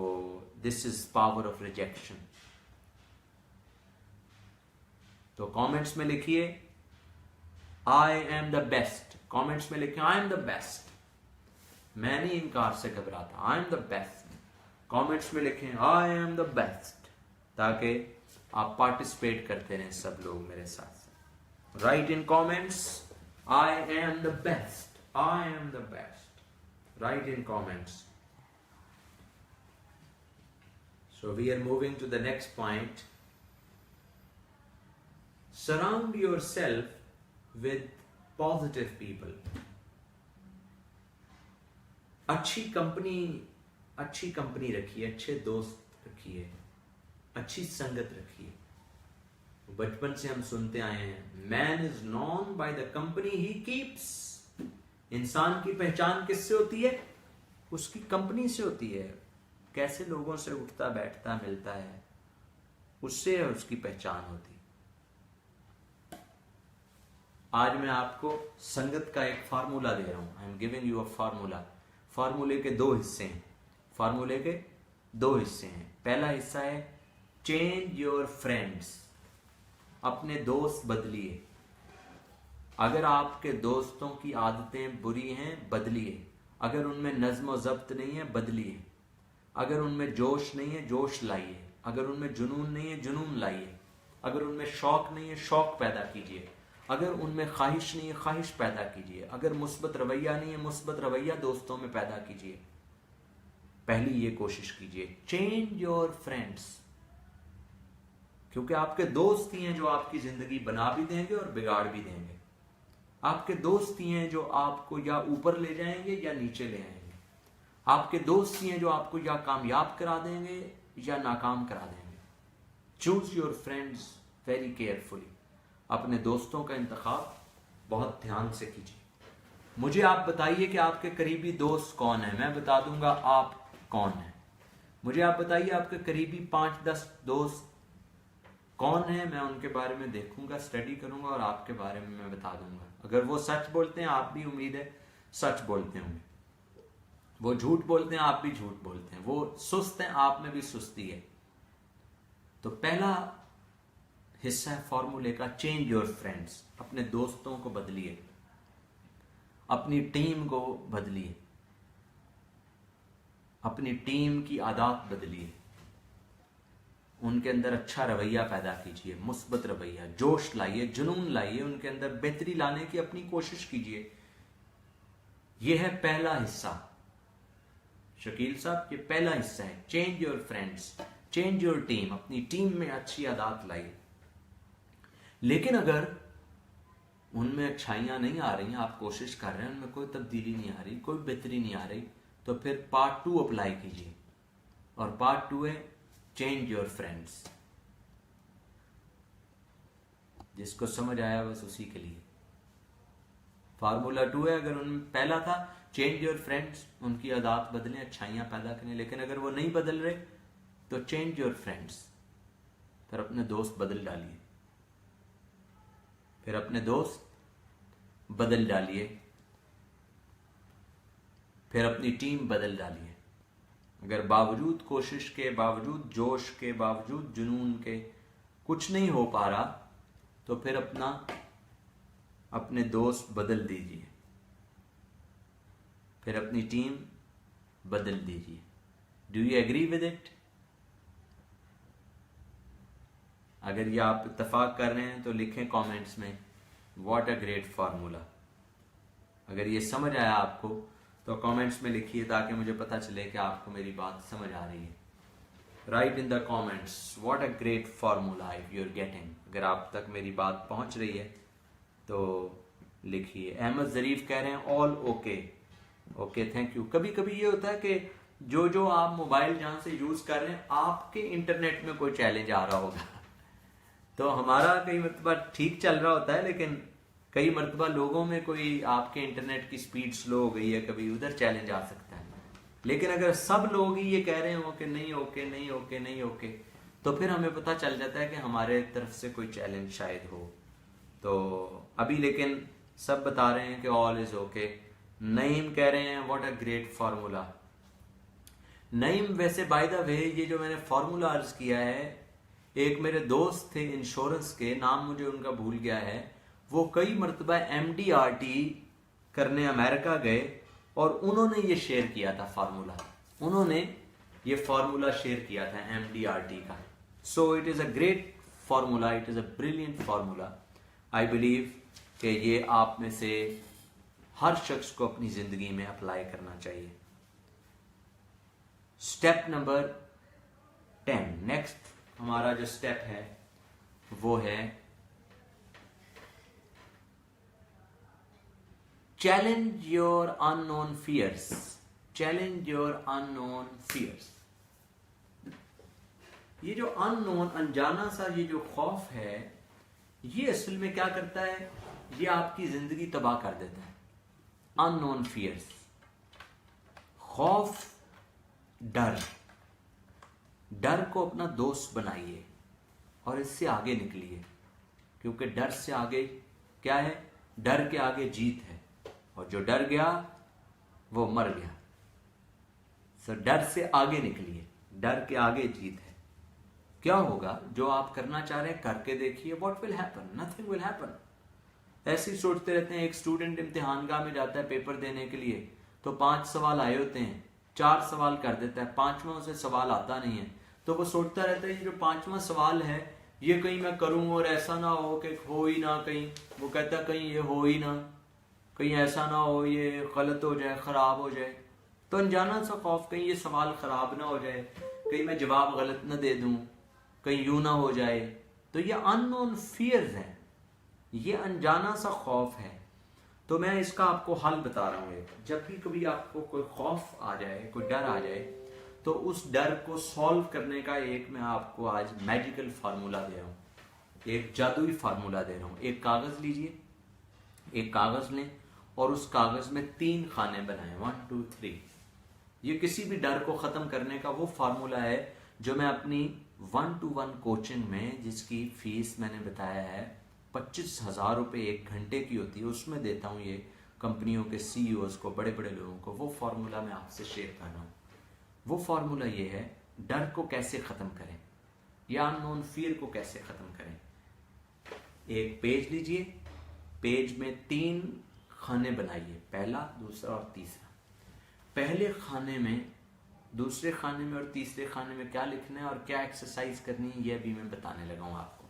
this is power of rejection. तो कमेंट्स में लिखिए I am the best, comments में लिखिए आई एम द बेस्ट, मैं नहीं इनकार से घबराता, I am the best. Comments में लिखें आई एम द बेस्ट, ताकि आप पार्टिसिपेट करते रहें सब लोग मेरे साथ। Right in comments I am the best, I am the best, right in comments. So we are moving to the next point. Surround yourself with positive people. अच्छी company रखिए, अच्छे दोस्त रखिए, अच्छी संगत रखिए। बचपन से हम सुनते आए हैं man is known by the company he keeps. इंसान की पहचान किससे होती है? उसकी कंपनी से होती है। कैसे लोगों से उठता बैठता मिलता है, उससे उसकी पहचान होती। आज मैं आपको संगत का एक फार्मूला दे रहा हूं। I am giving you a formula. फार्मूले के 2 हिस्से हैं। फार्मूले के 2 हिस्से हैं। पहला हिस्सा है चेंज योर फ्रेंड्स, अपने दोस्त बदलिए। अगर आपके दोस्तों की आदतें बुरी हैं, बदलिए। अगर उनमें नज्म व ज़ब्त नहीं है, बदलिए। अगर उनमें जोश नहीं है, जोश लाइए। अगर उनमें जुनून नहीं है, जुनून लाइए। अगर उनमें शौक नहीं है, शौक पैदा कीजिए। अगर उनमें ख्वाहिश नहीं है, ख्वाहिश पैदा कीजिए। अगर मुस्बत रवैया नहीं है, मुस्बत रवैया दोस्तों में पैदा कीजिए। पहली ये कोशिश कीजिए, चेंज योर फ्रेंड्स। क्योंकि आपके दोस्त ही हैं जो आपकी जिंदगी बना भी देंगे और बिगाड़ भी देंगे। आपके दोस्त ही हैं जो आपको या ऊपर ले जाएंगे या नीचे ले आएंगे। आपके दोस्त ही हैं जो आपको या कामयाब करा देंगे या नाकाम करा देंगे। Choose your friends very carefully. अपने दोस्तों का इंतखाब बहुत ध्यान से कीजिए। मुझे आप बताइए कि आपके करीबी दोस्त कौन है, मैं बता दूंगा आप कौन है। मुझे आप बताइए आपके करीबी 5-10 दोस्त कौन है, मैं उनके बारे में देखूंगा, स्टडी करूंगा और आपके बारे में मैं बता दूंगा। अगर वो सच बोलते हैं, आप भी उम्मीद है सच बोलते होंगे। वो झूठ बोलते हैं, आप भी झूठ बोलते हैं। वो सुस्त हैं, आप में भी सुस्ती है। तो पहला हिस्सा है फॉर्मूले का, चेंज योर फ्रेंड्स। अपने दोस्तों को बदलिए, अपनी टीम को बदलिए, अपनी टीम की आदत बदलिए। उनके अंदर अच्छा रवैया पैदा कीजिए, मुस्बत रवैया, जोश लाइए, जुनून लाइए, उनके अंदर बेहतरी लाने की अपनी कोशिश कीजिए। यह है पहला हिस्सा। शकील साहब, ये पहला हिस्सा है, change your friends, change your team. अपनी टीम में अच्छी आदत लाइए। लेकिन अगर उनमें अच्छाइयां नहीं आ रही, आप कोशिश कर रहे हैं, उनमें कोई तब्दीली नहीं आ रही, कोई बेहतरी नहीं आ रही, तो फिर पार्ट 2 अप्लाई कीजिए। और पार्ट 2 है चेंज योर फ्रेंड्स। जिसको समझ आया बस उसी के लिए। फार्मूला 2 है, अगर उनमें पहला था चेंज योर फ्रेंड्स, उनकी आदत बदलें, अच्छाइयां पैदा करें। लेकिन अगर वो नहीं बदल रहे तो चेंज योर फ्रेंड्स। फिर अपने दोस्त बदल डालिए, फिर अपने दोस्त बदल डालिए, फिर अपनी टीम बदल डालिए। अगर बावजूद कोशिश के, बावजूद जोश के, बावजूद जुनून के कुछ नहीं हो पा रहा, तो फिर अपने दोस्त बदल दीजिए, फिर अपनी टीम बदल दीजिए। Do you agree with it? अगर ये आप इत्तेफाक कर रहे हैं तो लिखें कमेंट्स में, व्हाट अ ग्रेट फार्मूला। अगर ये समझ आया आपको तो कमेंट्स में लिखिए, ताकि मुझे पता चले कि आपको मेरी बात समझ आ रही है। Right in the comments what a great formula if you are getting. अगर आप तक मेरी बात पहुंच रही है तो लिखिए। अहमद जरीफ कह रहे हैं all okay. Okay, thank you. कभी कभी ये होता है कि जो आप मोबाइल जहां से यूज कर रहे हैं, आपके इंटरनेट में कोई चैलेंज आ रहा होगा। तो हमारा कई मरतबा ठीक चल रहा होता है, लेकिन कई मरतबा लोगों में कोई आपके इंटरनेट की स्पीड स्लो हो गई है, कभी उधर चैलेंज आ सकता है। लेकिन अगर सब लोग ही ये कह रहे हो कि नहीं ओके, नहीं ओके, नहीं ओके, तो फिर हमें पता चल जाता है कि हमारे तरफ से कोई चैलेंज शायद हो। तो अभी लेकिन सब बता रहे हैं कि ऑल इज ओके। नईम कह रहे हैं what a great formula. Naeem, वैसे बाय द वे ये जो मैंने फार्मूला अर्ज किया है, एक मेरे दोस्त थे इंश्योरेंस के, नाम मुझे उनका भूल गया है, वो कई मरतबा MDRT करने अमेरिका गए और उन्होंने ये शेयर किया था फार्मूला। उन्होंने ये फार्मूला शेयर किया था MDRT का। So it is a great formula, it is a brilliant formula. I believe कि ये आप में से हर शख्स को अपनी जिंदगी में अप्लाई करना चाहिए। स्टेप नंबर 10, नेक्स्ट हमारा जो स्टेप है वो है challenge your unknown fears. Challenge your unknown fears. ये जो अननोन, अनजाना सा ये जो खौफ है, ये असल में क्या करता है, ये आपकी जिंदगी तबाह कर देता है। अननोन फियर्स, खौफ, डर। डर को अपना दोस्त बनाइए और इससे आगे निकलिए, क्योंकि डर से आगे क्या है, डर के आगे जीत है, और जो डर गया वो मर गया। सो डर से आगे निकलिए, डर के आगे जीत है। क्या होगा, जो आप करना चाह रहे हैं करके देखिए, what will happen, nothing will happen. ऐसे ही सोचते रहते हैं। एक स्टूडेंट इम्तिहानगाह में जाता है पेपर देने के लिए, तो 5 सवाल आए होते हैं, 4 सवाल कर देता है, 5वां उसे सवाल आता नहीं है, तो वो सोचता रहता है ये जो 5वां सवाल है ये कहीं मैं करूं और ऐसा ना हो कि हो ही ना, कहीं वो कहता है कहीं ये हो ही ना, कहीं ऐसा ना हो ये गलत हो जाए, खराब हो जाए। तो अनजाना सा खौफ, कहीं ये सवाल खराब ना हो जाए, कहीं मैं जवाब गलत ना दे दूं, कहीं यूं ना हो जाए। तो ये अननोन फियर्स हैं, ये अनजाना सा खौफ है। तो मैं इसका आपको हल बता रहा हूं। जब भी कभी आपको कोई खौफ आ जाए, कोई डर आ जाए, तो उस डर को सॉल्व करने का एक मैं आपको आज मैजिकल फार्मूला दे रहा हूं, एक जादुई फार्मूला दे रहा हूं। एक कागज लीजिए, एक कागज लें और उस कागज में 3 खाने बनाएं, 1 2 3। ये किसी भी डर को खत्म करने का वो फार्मूला है जो मैं अपनी 1-to-1 कोचिंग में, जिसकी फीस मैंने बताया है 25,000 रुपये 1 घंटे की होती है, उसमें देता हूँ ये कंपनियों के CEOs को, बड़े बड़े लोगों को। वो फार्मूला मैं आपसे शेयर कर रहा हूँ। वो फार्मूला ये है, डर को कैसे खत्म करें या अननोन फियर को कैसे खत्म करें। एक पेज लीजिए, पेज में 3 खाने बनाइए, पहला, दूसरा और तीसरा। पहले खाने में, दूसरे खाने में और तीसरे खाने में क्या लिखना है और क्या एक्सरसाइज करनी है, यह भी मैं बताने लगा हूं आपको।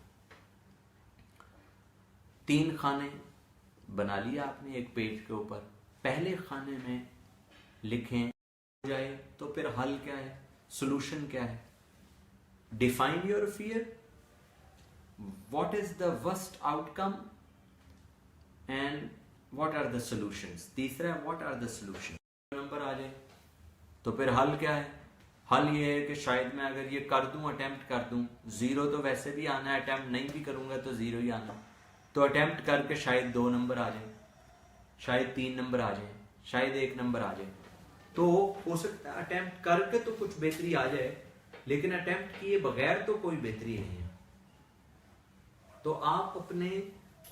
3 खाने बना लिया आपने एक पेज के ऊपर। पहले खाने में लिखें हो जाए तो फिर हल क्या है, सॉल्यूशन क्या है। Define your fear, what is the worst outcome and what are the solutions. तीसरा, what are the solution. Number आ जाए तो फिर हल क्या है। हल ये है कि शायद मैं अगर ये कर दूं, अटेम्प्ट कर दूं, 0 तो वैसे भी आना है, अटेम्प्ट नहीं भी करूंगा तो 0 ही आना। तो अटेम्प्ट करके शायद 2 नंबर आ जाए, शायद 3 नंबर आ जाए, शायद 1 नंबर आ जाए। तो हो सकता है अटेम्प्ट करके तो कुछ बेहतरी आ जाए, लेकिन अटेम्प्ट किए बगैर तो कोई बेहतरी नहीं है। तो आप अपने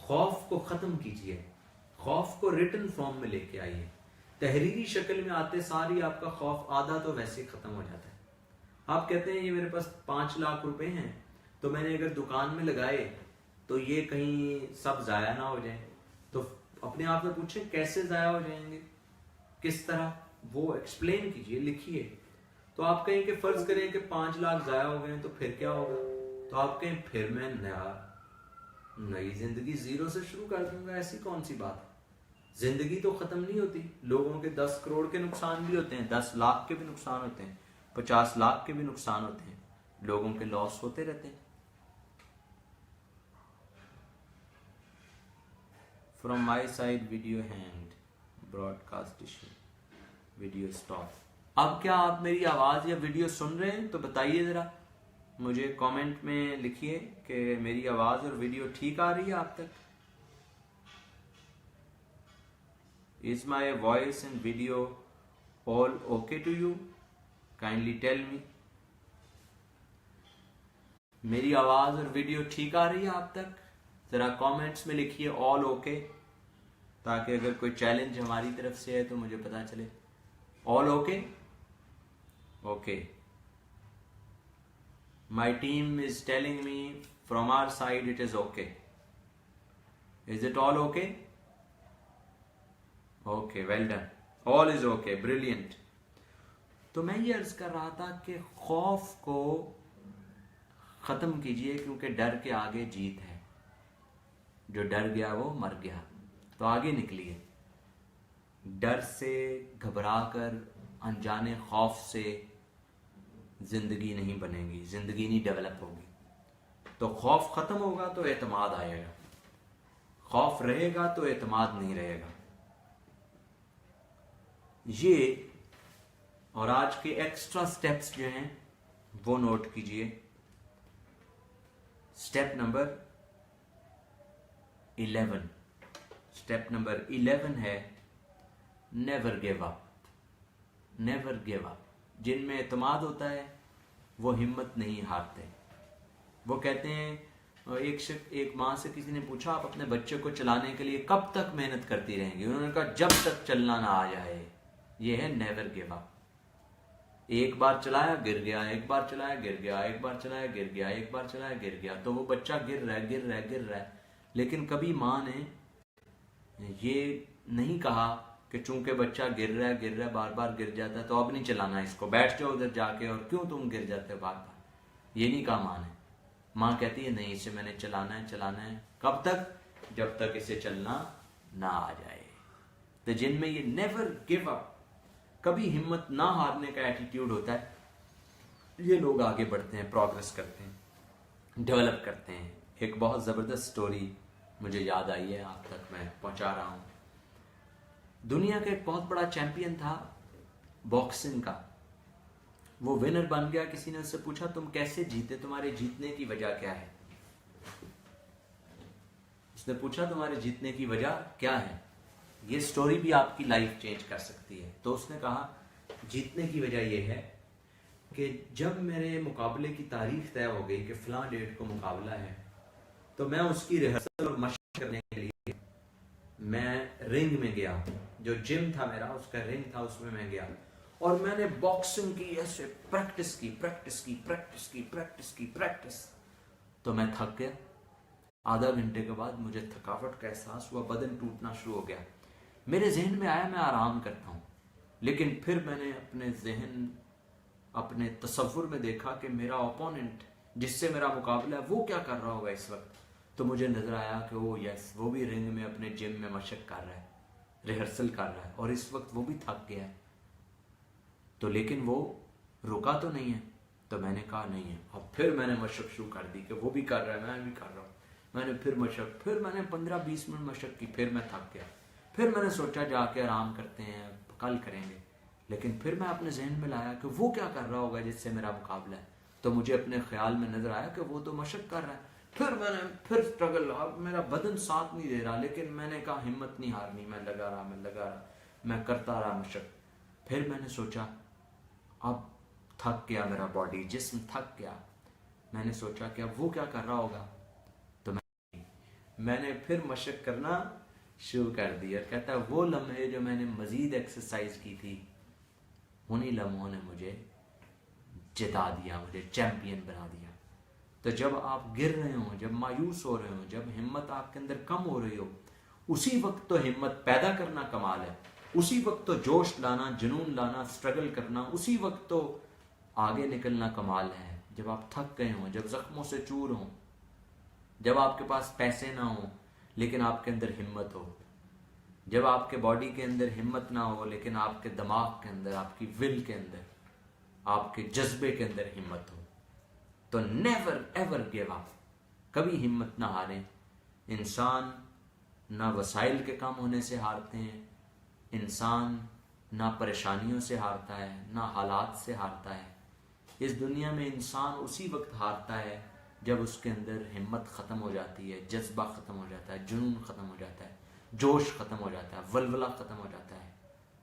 खौफ को खत्म कीजिए, खौफ को रिटन फॉर्म में लेके आइए। तहरीरी शक्ल में आते सारी आपका खौफ आधा तो वैसे खत्म हो जाता है। आप कहते हैं ये मेरे पास 5 लाख रुपए हैं, तो मैंने अगर दुकान में लगाए तो ये कहीं सब जाया ना हो जाए। तो अपने आप से पूछें कैसे जाया हो जाएंगे, किस तरह, वो एक्सप्लेन कीजिए, लिखिए। तो आप कहें कि फर्ज करें कि 5 लाख जाया हो गए तो फिर क्या होगा। तो आप कहें फिर मैं नई जिंदगी 0 से शुरू कर दूंगा। ऐसी कौन सी बात है, जिंदगी तो खत्म नहीं होती। लोगों के 10 करोड़ के नुकसान भी होते हैं, 10 लाख के भी नुकसान होते हैं, 50 लाख के भी नुकसान होते हैं, लोगों के लॉस होते रहते हैं। From my side video hang, broadcast issue, video stop. अब क्या आप मेरी आवाज या वीडियो सुन रहे हैं? तो बताइए जरा, मुझे कमेंट में लिखिए कि मेरी आवाज और वीडियो ठीक आ रही है आप तक। Is my voice and video all okay to you? Kindly tell me. मेरी आवाज और वीडियो ठीक आ रही है आप तक? जरा कमेंट्स में लिखिए ऑल ओके, ताकि अगर कोई चैलेंज हमारी तरफ से है तो मुझे पता चले। All okay? Okay. My team is telling me from our side it is okay. Is it all okay? Okay, well done. All is okay, brilliant. तो मैं ये अर्ज कर रहा था कि खौफ को खत्म कीजिए, क्योंकि डर के आगे जीत है। जो डर गया वो मर गया। तो आगे निकलिए। डर से, घबराकर, अनजाने खौफ से जिंदगी नहीं बनेगी, जिंदगी नहीं डेवलप होगी। तो खौफ खत्म होगा तो एतमाद आएगा, खौफ रहेगा तो एतमाद नहीं रहेगा। ये और आज के एक्स्ट्रा स्टेप्स जो हैं वो नोट कीजिए। स्टेप नंबर 11, स्टेप नंबर 11 है never give up. Never give up. जिनमें एतमाद होता है वो हिम्मत नहीं हारते। वो कहते हैं, एक माँ से किसी ने पूछा आप अपने बच्चे को चलाने के लिए कब तक मेहनत करती रहेंगी? उन्होंने कहा जब तक चलना ना आ जाए। ये है नेवर गिव अप। एक बार चलाया गिर गया, एक बार चलाया गिर गया, एक बार चलाया गिर गया, एक बार चलाया गिर गया, तो वो बच्चा गिर रहा है, गिर रहा है, गिर रहा है, लेकिन कभी माँ ने ये नहीं कहा कि चूंकि बच्चा गिर रहा है बार बार गिर जाता है तो अब नहीं चलाना इसको, बैठ जाओ उधर जाके, और क्यों तुम गिर जाते हो बार बार। ये नहीं कहा माँ ने। माँ कहती है नहीं, इसे मैंने चलाना है। कब तक? जब तक इसे चलना ना आ जाए। तो जिनमें ये नेवर गिव अप, कभी हिम्मत ना हारने का एटीट्यूड होता है, ये लोग आगे बढ़ते हैं, प्रोग्रेस करते हैं, डेवलप करते हैं। एक बहुत ज़बरदस्त स्टोरी मुझे याद आई है, आप तक मैं पहुंचा रहा हूं। दुनिया का एक बहुत बड़ा चैंपियन था बॉक्सिंग का, वो विनर बन गया। किसी ने उससे पूछा तुम कैसे जीते, तुम्हारे जीतने की वजह क्या है? उसने पूछा तुम्हारे जीतने की वजह क्या है? ये स्टोरी भी आपकी लाइफ चेंज कर सकती है। तो उसने कहा जीतने की वजह यह है कि जब मेरे मुकाबले की तारीख तय हो गई कि फलां डेट को मुकाबला है, तो मैं उसकी रिहर्सल और मशक करने के लिए मैं रिंग में गया। जो जिम था मेरा, उसका रिंग था, उसमें मैं गया और मैंने बॉक्सिंग की ऐसे प्रैक्टिस। तो मैं थक गया। आधा घंटे के बाद मुझे थकावट का एहसास हुआ, बदन टूटना शुरू हो गया। मेरे जहन में आया मैं आराम करता हूँ, लेकिन फिर मैंने अपने जहन, अपने तसव्वुर में देखा कि मेरा ओपोनेंट जिससे मेरा मुकाबला है वो क्या कर रहा होगा इस वक्त। तो मुझे नजर आया कि ओ यस, वो भी रिंग में अपने जिम में मशक कर रहा है, रिहर्सल कर रहा है, और इस वक्त वो भी थक गया है। तो लेकिन वो रुका तो नहीं है। तो मैंने कहा नहीं है। अब फिर मैंने मशक शुरू कर दी कि वो भी कर रहा है, मैं भी कर रहा हूँ। मैंने फिर मशक, फिर मैंने 15-20 मिनट मशक की, फिर मैं थक गया। फिर मैंने सोचा जाके आराम करते हैं, कल करेंगे। लेकिन फिर मैं अपने जहन में लाया कि वो क्या कर रहा होगा जिससे मेरा मुकाबला है। तो मुझे अपने ख्याल में नजर आया कि वो तो मशक कर रहा है। फिर मैंने फिर स्ट्रगल, अब मेरा बदन साथ नहीं दे रहा, लेकिन मैंने कहा हिम्मत नहीं हारनी, मैं लगा रहा, मैं करता रहा मशक। फिर मैंने सोचा अब थक गया मेरा बॉडी, जिस्म थक गया। मैंने सोचा कि अब वो क्या कर रहा होगा। तो मैंने फिर मशक करना शुरू कर दी। और कहता है वो लम्हे जो मैंने मजीद एक्सरसाइज की थी, उन्हीं लम्हों ने मुझे जिता दिया, मुझे चैंपियन बना दिया। तो जब आप गिर रहे हो, जब मायूस हो रहे हो, जब हिम्मत आपके अंदर कम हो रही हो, उसी वक्त तो हिम्मत पैदा करना कमाल है। उसी वक्त तो जोश लाना, जुनून लाना, स्ट्रगल करना, उसी वक्त तो आगे निकलना कमाल है। जब आप थक गए हो, जब जख्मों से चूर हो, जब आपके पास पैसे ना हो लेकिन आपके अंदर हिम्मत हो, जब आपके बॉडी के अंदर हिम्मत ना हो लेकिन आपके दिमाग के अंदर, आपकी विल के अंदर, आपके जज्बे के अंदर हिम्मत हो, तो नेवर एवर गिव अप। कभी हिम्मत ना हारें। इंसान ना वसाइल के कम होने से हारते हैं, इंसान ना परेशानियों से हारता है, ना हालात से हारता है। इस दुनिया में इंसान उसी वक्त हारता है जब उसके अंदर हिम्मत ख़त्म हो जाती है, जज्बा ख़त्म हो जाता है, जुनून ख़त्म हो जाता है, जोश ख़त्म हो जाता है, वल्वला ख़त्म हो जाता है।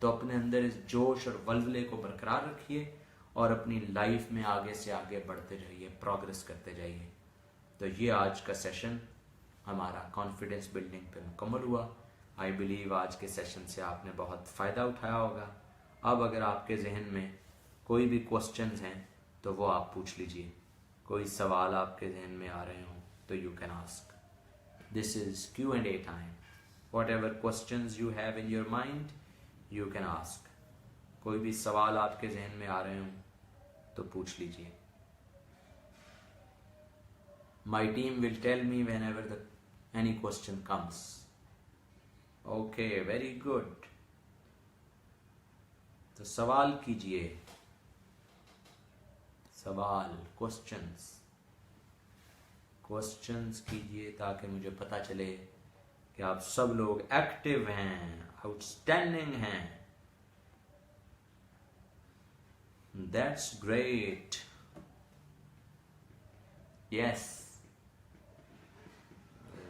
तो अपने अंदर इस जोश और वल्वले को बरकरार रखिए और अपनी लाइफ में आगे से आगे बढ़ते जाइए, प्रोग्रेस करते जाइए। तो ये आज का सेशन हमारा कॉन्फिडेंस बिल्डिंग पे मुकम्मल हुआ। आई बिलीव आज के सेशन से आपने बहुत फ़ायदा उठाया होगा। अब अगर आपके जहन में कोई भी क्वेश्चंस हैं तो वो आप पूछ लीजिए। कोई सवाल आपके जहन में आ रहे हों तो you can ask. This is Q&A time. What ever question you have in your mind you can ask. कोई भी सवाल आपके जहन में आ रहे हों तो पूछ लीजिए। My team will tell me whenever any question comes. Okay, very good. तो सवाल कीजिए, सवाल, क्वेश्चंस कीजिए ताकि मुझे पता चले कि आप सब लोग एक्टिव हैं, आउटस्टैंडिंग हैं। That's great. Yes,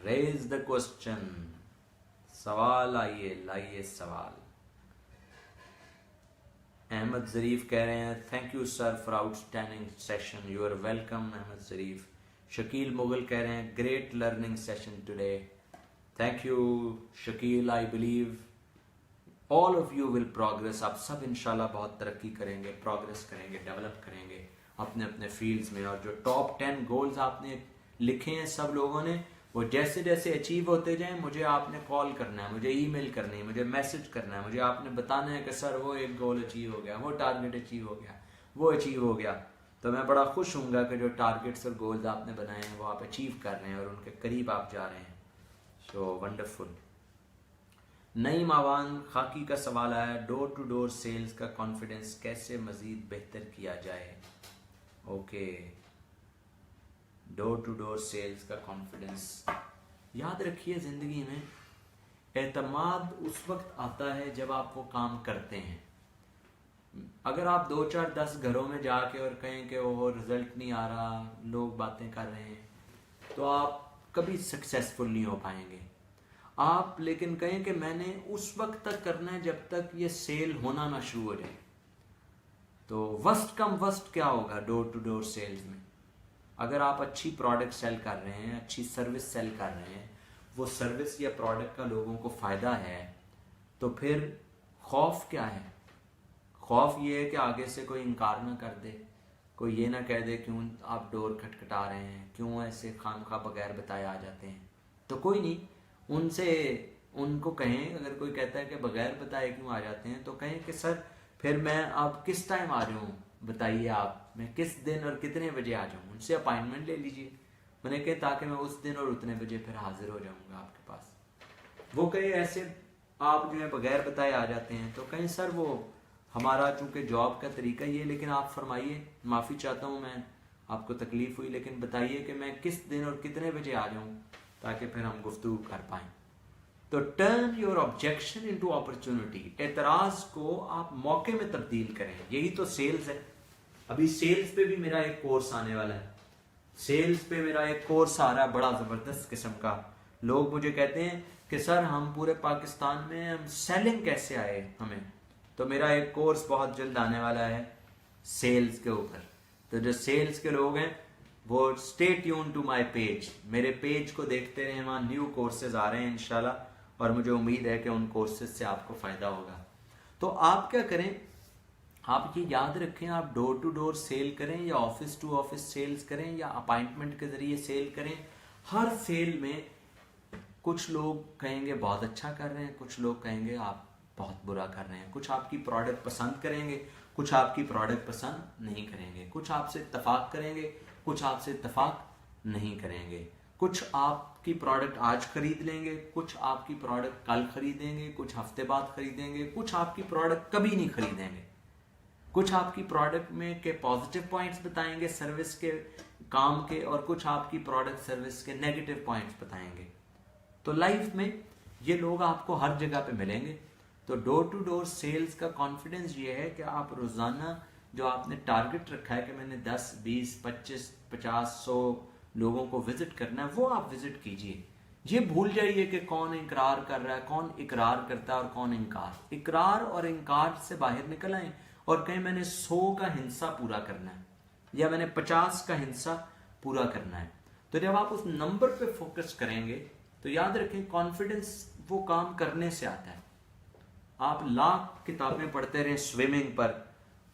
raise the question. सवाल आइए, लाइए सवाल। अहमद ज़रीफ कह रहे हैं thank you sir for outstanding session. You are welcome Ahmad Zarif. Shakeel Mughal कह रहे हैं great learning session today. Thank you Shakeel. I believe all of you will progress. आप सब इंशाल्लाह बहुत तरक्की करेंगे, प्रोग्रेस करेंगे, डेवलप करेंगे अपने अपने फील्ड्स में। और जो टॉप 10 गोल्स आपने लिखे हैं सब लोगों ने, वो जैसे जैसे अचीव होते जाएं मुझे आपने कॉल करना है, मुझे ईमेल करनी है, मुझे मैसेज करना है, मुझे आपने बताना है कि सर वो एक गोल अचीव हो गया, वो टारगेट अचीव हो गया, वो अचीव हो गया। तो मैं बड़ा खुश हूँगा कि जो टारगेट्स और गोल्स आपने बनाए हैं वो आप अचीव कर रहे हैं और उनके करीब आप जा रहे हैं। So wonderful. नईम आवान खाकी का सवाल आया, डोर टू डोर सेल्स का कॉन्फिडेंस कैसे मजीद बेहतर किया जाए। Okay, door to door sales का कॉन्फिडेंस, याद रखिए ज़िंदगी में एतमाद उस वक्त आता है जब आप वो काम करते हैं। अगर आप 2 4 10 घरों में जाके और कहें कि वो रिजल्ट नहीं आ रहा, लोग बातें कर रहे हैं, तो आप कभी सक्सेसफुल नहीं हो पाएंगे। आप लेकिन कहें कि मैंने उस वक्त तक करना है जब तक ये सेल होना ना शुरू हो जाए। तो वस्ट कम वस्ट क्या होगा डोर टू डोर सेल्स में? अगर आप अच्छी प्रोडक्ट सेल कर रहे हैं, अच्छी सर्विस सेल कर रहे हैं, वो सर्विस या प्रोडक्ट का लोगों को फ़ायदा है, तो फिर खौफ क्या है? खौफ ये है कि आगे से कोई इनकार ना कर दे, कोई ये ना कह दे क्यों आप डोर खटखटा रहे हैं, क्यों ऐसे खामखा बगैर बताए आ जाते हैं। तो कोई नहीं, उनको कहें, अगर कोई कहता है कि बगैर बताए क्यों आ जाते हैं, तो कहें कि सर फिर मैं अब किस टाइम आ जाऊँ, बताइए आप, मैं किस दिन और कितने बजे आ जाऊँ। उनसे अपॉइंटमेंट ले लीजिए, मैंने कहा ताकि मैं उस दिन और उतने बजे फिर हाजिर हो जाऊँगा आपके पास। वो कहे ऐसे आप जो है बगैर बताए आ जाते हैं, तो कहें सर वो हमारा चूँकि जॉब का तरीका ये, लेकिन आप फरमाइए, माफ़ी चाहता हूँ मैं आपको तकलीफ़ हुई, लेकिन बताइए कि मैं किस दिन और कितने बजे आ जाऊँ ताकि फिर हम गुफ्तगू कर पाएँ। तो turn your objection into opportunity, एतराज़ को आप मौके में तब्दील करें। यही तो सेल्स है। अभी सेल्स पे भी मेरा एक कोर्स आने वाला है, सेल्स पे मेरा एक कोर्स आ रहा है बड़ा ज़बरदस्त किस्म का। लोग मुझे कहते हैं कि सर हम पूरे पाकिस्तान में हम सेलिंग कैसे आए हमें, तो मेरा एक कोर्स बहुत जल्द आने वाला है सेल्स के ऊपर। तो जो सेल्स के लोग हैं वो stay tune to my page, मेरे पेज को देखते रहें, वहाँ न्यू कोर्सेज आ रहे हैं इंशाल्लाह, और मुझे उम्मीद है कि उन कोर्सेज से आपको फ़ायदा होगा। तो आप क्या करें, आप ये याद रखें, आप डोर टू डोर सेल करें या ऑफिस टू ऑफिस सेल्स करें या अपॉइंटमेंट के ज़रिए सेल करें, हर सेल में कुछ लोग कहेंगे बहुत अच्छा कर रहे हैं, कुछ लोग कहेंगे आप बहुत बुरा कर रहे हैं, कुछ आपकी प्रोडक्ट पसंद करेंगे, कुछ आपकी प्रोडक्ट पसंद नहीं करेंगे, कुछ आपसे इत्तफाक करेंगे, कुछ आपसे इत्तफाक नहीं करेंगे, कुछ आपकी प्रोडक्ट आज खरीद लेंगे, कुछ आपकी प्रोडक्ट कल खरीदेंगे, कुछ हफ्ते बाद खरीदेंगे, कुछ आपकी प्रोडक्ट कभी नहीं खरीदेंगे, कुछ आपकी प्रोडक्ट में के पॉजिटिव पॉइंट्स बताएंगे सर्विस के काम के, और कुछ आपकी प्रोडक्ट सर्विस के नेगेटिव पॉइंट्स बताएंगे। तो लाइफ में ये लोग आपको हर जगह पे मिलेंगे। तो डोर टू डोर सेल्स का कॉन्फिडेंस ये है कि आप रोज़ाना जो आपने टारगेट रखा है कि मैंने 10, 20, 25, 50, 100 लोगों को विजिट करना है, वो आप विजिट कीजिए। ये भूल जाइए कि कौन इकरार कर रहा है, कौन इकरार करता है और कौन इनकार। इकरार और इनकार से बाहर निकल आए और कहें मैंने 100 का हिस्सा पूरा करना है या मैंने 50 का हिस्सा पूरा करना है। तो जब आप उस नंबर पे फोकस करेंगे तो याद रखें कॉन्फिडेंस वो काम करने से आता है। आप लाख किताबें पढ़ते रहें स्विमिंग पर,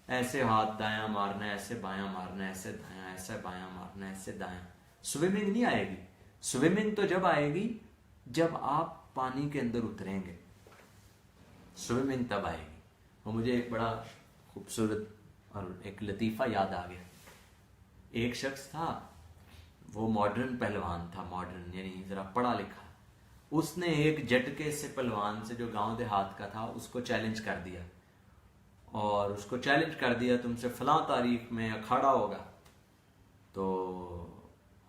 ऐसे हाथ दायां मारना, ऐसे बायां मारना, ऐसे दायां, ऐसे बायां मारना, ऐसे दायां, स्विमिंग नहीं आएगी। स्विमिंग तो जब आएगी जब आप पानी के अंदर उतरेंगे, स्विमिंग तब आएगी। और मुझे एक बड़ा खूबसूरत और एक लतीफ़ा याद आ गया। एक शख्स था, वो मॉडर्न पहलवान था, मॉडर्न यानी ज़रा पढ़ा लिखा। उसने एक झटके से पहलवान से जो गांव देहात का था उसको चैलेंज कर दिया, और उसको चैलेंज कर दिया तुमसे फलां तारीख में अखाड़ा होगा। तो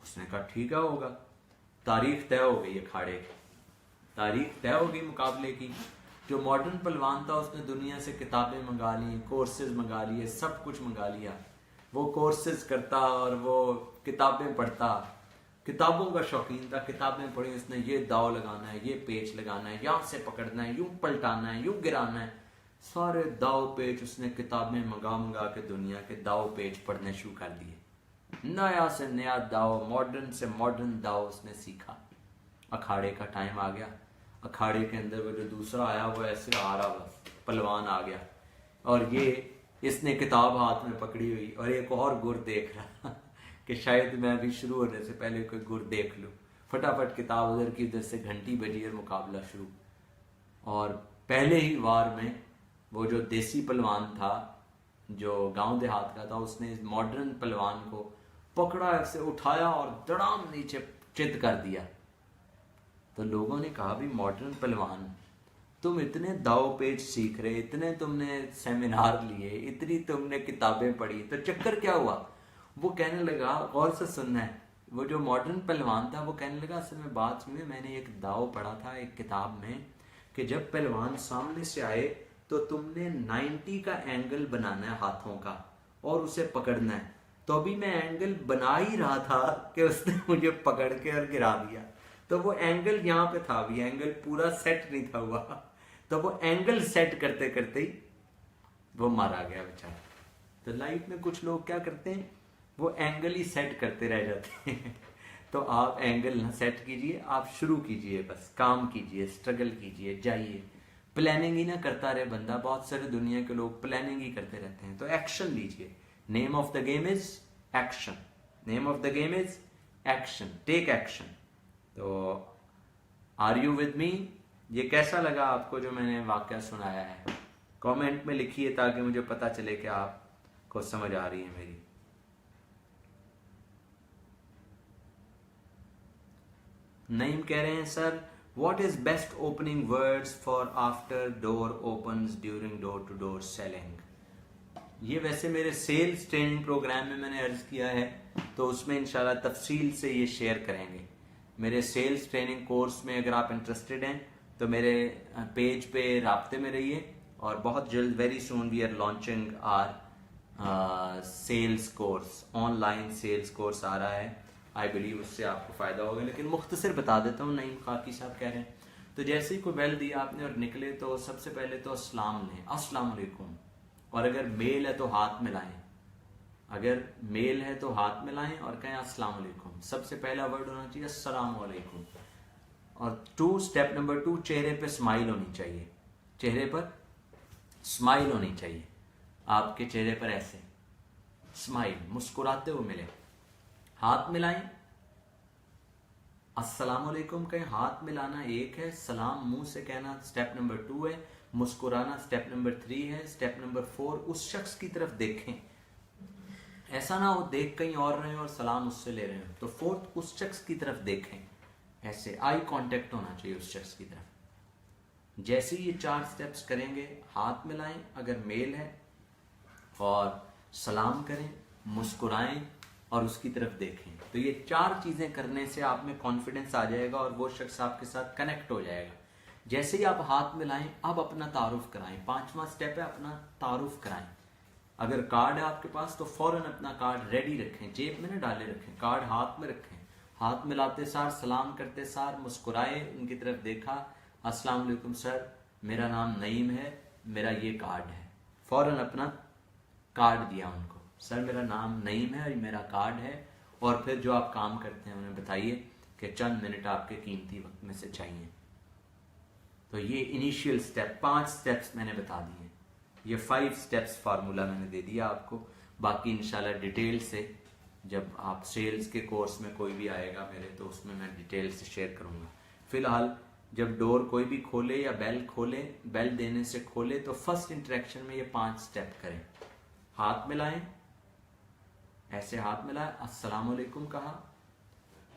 उसने कहा ठीक है होगा। तारीख तय हो गई अखाड़े की, तारीख तय हो गई मुकाबले की। जो मॉडर्न पहलवान था उसने दुनिया से किताबें मंगा ली, कोर्सेज मंगा लिए, सब कुछ मंगा लिया। वो कोर्सेज करता और वो किताबें पढ़ता, किताबों का शौकीन था, किताबें पढ़ी उसने, ये दाव लगाना है, ये पेच लगाना है, यहाँ से पकड़ना है, यूं पलटाना है, यूं गिराना है, सारे दाव पेच उसने किताबें मंगा के दुनिया के दाव पेच पढ़ने शुरू कर दिए। नया से नया दाव, मॉडर्न से मॉडर्न दाव उसने सीखा। अखाड़े का टाइम आ गया, अखाड़े के अंदर वो जो दूसरा आया वो ऐसे आ रहा, बस पहलवान आ गया और ये इसने किताब हाथ में पकड़ी हुई और एक और गुर देख रहा कि शायद मैं भी शुरू होने से पहले कोई गुर देख लूं। फटाफट किताब उधर की उधर से, घंटी बजी और मुकाबला शुरू। और पहले ही वार में वो जो देसी पहलवान था जो गांव देहात का था, उसने इस मॉडर्न पहलवान को पकड़ा, ऐसे उठाया और धड़ाम नीचे चित कर दिया। तो लोगों ने कहा भी मॉडर्न पहलवान, तुम इतने दाव पेच सीख रहे, इतने तुमने सेमिनार लिए, इतनी तुमने किताबें पढ़ी, तो चक्कर क्या हुआ? वो कहने लगा, गौर से सुनना है, वो जो मॉडर्न पहलवान था वो कहने लगा असल में बात सुनिए, मैंने एक दाव पढ़ा था एक किताब में कि जब पहलवान सामने से आए तो तुमने 90 का एंगल बनाना है हाथों का और उसे पकड़ना है। तो अभी मैं एंगल बना ही रहा था कि उसने मुझे पकड़ के और गिरा दिया। तो वो एंगल यहाँ पे था, अभी एंगल पूरा सेट नहीं था हुआ, तो वो एंगल सेट करते करते ही वो मारा गया बेचारा। तो लाइफ में कुछ लोग क्या करते हैं, वो एंगल ही सेट करते रह जाते हैं। तो आप एंगल ना सेट कीजिए, आप शुरू कीजिए, बस काम कीजिए, स्ट्रगल कीजिए, जाइए। प्लानिंग ही ना करता रहे बंदा, बहुत सारे दुनिया के लोग प्लानिंग ही करते रहते हैं। तो एक्शन लीजिए। Name of the game is action. Name of the game is action. Take action. तो आर यू विद मी? ये कैसा लगा आपको जो मैंने वाकया सुनाया है? कमेंट में लिखिए ताकि मुझे पता चले कि आपको समझ आ रही है मेरी। नईम कह रहे हैं sir, what is best opening words for after door opens during door to door selling? ये वैसे मेरे सेल्स ट्रेनिंग प्रोग्राम में मैंने अर्ज किया है, तो उसमें इंशाल्लाह तफसील से ये शेयर करेंगे। मेरे सेल्स ट्रेनिंग कोर्स में अगर आप इंटरेस्टेड हैं तो मेरे पेज पे राब्ते में रहिए, और बहुत जल्द very soon we are launching our sales course, online sales course आ रहा है। आई बिलीव उससे आपको फायदा होगा, लेकिन मुख्तसर बता देता हूँ। नईम खाकी साहब कह रहे हैं, तो जैसे ही कोई बेल दिया आपने और निकले तो सबसे पहले तो अस्सलाम लें, अस्सलाम वालेकुम। और अगर मेल है तो हाथ मिलाएं, अगर मेल है तो हाथ मिलाएं और कहें अस्सलाम वालेकुम। सबसे पहला वर्ड होना चाहिए अस्सलाम वालेकुम। और स्टेप नंबर 2, चेहरे पे स्माइल होनी चाहिए। चेहरे पर स्माइल होनी चाहिए, आपके चेहरे पर ऐसे स्माइल, मुस्कुराते हुए मिले। हाथ मिलाएं, अस्सलाम वालेकुम कहें। हाथ मिलाना एक है, सलाम मुंह से कहना स्टेप नंबर 2 है, मुस्कुराना स्टेप नंबर 3 है। स्टेप नंबर 4, उस शख्स की तरफ देखें, ऐसा ना हो देख कहीं और रहे और सलाम उससे ले रहे हो। तो 4th, उस शख्स की तरफ देखें, ऐसे आई कांटेक्ट होना चाहिए उस शख्स की तरफ। जैसे ये 4 स्टेप्स करेंगे, हाथ मिलाएं अगर मेल है, और सलाम करें, मुस्कुराएं और उसकी तरफ देखें। तो ये 4 चीजें करने से आप में कॉन्फिडेंस आ जाएगा और वो शख्स आपके साथ कनेक्ट हो जाएगा। जैसे ही आप हाथ मिलाएं, अब अपना तारुफ कराएं। 5वां स्टेप है अपना तारुफ कराएं। अगर कार्ड है आपके पास तो फौरन अपना कार्ड रेडी रखें, जेब में ना डाले रखें, कार्ड हाथ में रखें। हाथ मिलाते सार, सलाम करते सार मुस्कुराए, उनकी तरफ देखा, अस्सलाम वालेकुम सर, मेरा नाम नईम है, मेरा ये कार्ड है। फौरन अपना कार्ड दिया उनको, सर मेरा नाम नईम है और मेरा कार्ड है। और फिर जो आप काम करते हैं उन्हें बताइए कि चंद मिनट आपके कीमती वक्त में से चाहिए। तो ये इनिशियल स्टेप, 5 स्टेप्स मैंने बता दिए। ये 5 स्टेप्स फार्मूला मैंने दे दिया आपको। बाकी इंशाल्लाह डिटेल से जब आप सेल्स के कोर्स में कोई भी आएगा मेरे, तो उसमें मैं डिटेल से शेयर करूंगा। फिलहाल जब डोर कोई भी खोले या बेल खोले, बेल देने से खोले, तो फर्स्ट इंटरेक्शन में ये 5 स्टेप करें। हाथ मिलाएं, ऐसे हाथ मिलाए, अस्सलाम वालेकुम कहा,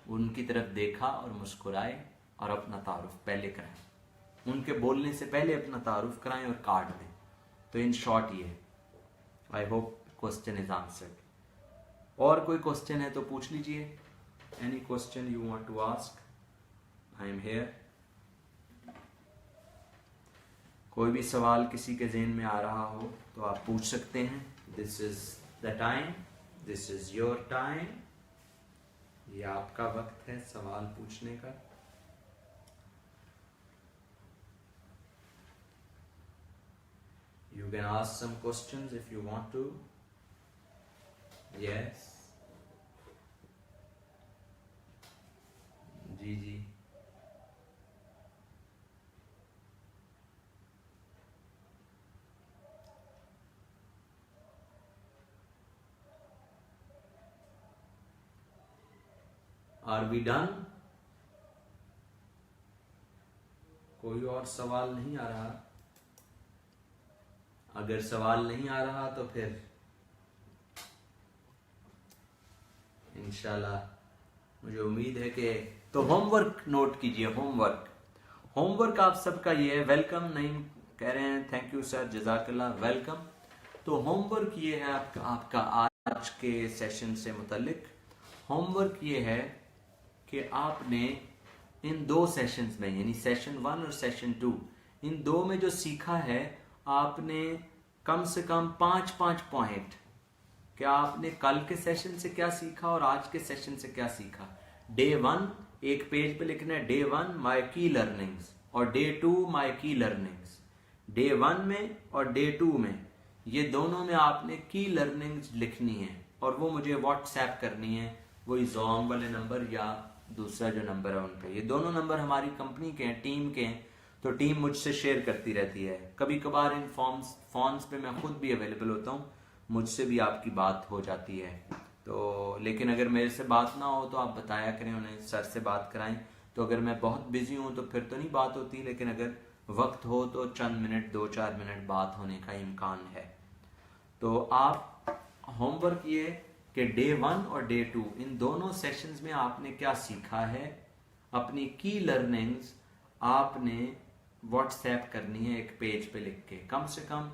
उनकी तरफ देखा और मुस्कुराए, और अपना तारुफ पहले कराएं। उनके बोलने से पहले अपना तारुफ कराएं और कार्ड दें। तो इन शॉर्ट ये है। I hope question is answered. और कोई क्वेश्चन है तो पूछ लीजिए। Any question you want to ask, I am here. कोई भी सवाल किसी के ज़हन में आ रहा हो तो आप पूछ सकते हैं। This is the time, this is your time. ये आपका वक्त है सवाल पूछने का। You can ask some questions if you want to. Yes. Ji ji. Are we done? कोई और सवाल नहीं आ रहा? अगर सवाल नहीं आ रहा तो फिर इंशाल्लाह मुझे उम्मीद है कि तो होमवर्क नोट कीजिए। होमवर्क आप सबका ये है। वेलकम नहीं कह रहे हैं, थैंक यू सर, जजाकल्लाह, वेलकम। तो होमवर्क ये है आपका आज के सेशन से मुतल्लिक। होमवर्क ये है कि आपने इन 2 सेशंस में, यानी सेशन 1 और सेशन 2, इन 2 में जो सीखा है आपने कम से कम 5-5 पॉइंट, क्या आपने कल के सेशन से क्या सीखा और आज के सेशन से क्या सीखा। डे 1 एक पेज पे लिखना है, डे 1 माय की लर्निंग्स, और डे 2 माय की लर्निंग्स। डे 1 में और डे 2 में, ये दोनों में आपने की लर्निंग्स लिखनी है और वो मुझे व्हाट्सएप करनी है, वही जोम वाले नंबर या दूसरा जो नंबर है उन पे। ये दोनों नंबर हमारी कंपनी के हैं, टीम के हैं, तो टीम मुझसे शेयर करती रहती है। कभी कभार इन फॉर्म्स पे मैं खुद भी अवेलेबल होता हूँ, मुझसे भी आपकी बात हो जाती है। तो लेकिन अगर मेरे से बात ना हो तो आप बताया करें उन्हें, सर से बात कराएं। तो अगर मैं बहुत बिजी हूँ तो फिर तो नहीं बात होती, लेकिन अगर वक्त हो तो चंद मिनट, 2-4 मिनट बात होने का इम्कान है। तो आप होमवर्क ये कि डे 1 और डे 2 इन दोनों सेशंस में आपने क्या सीखा है, अपनी की लर्निंग्स आपने व्हाट्सएप करनी है एक पेज पे लिख के। कम से कम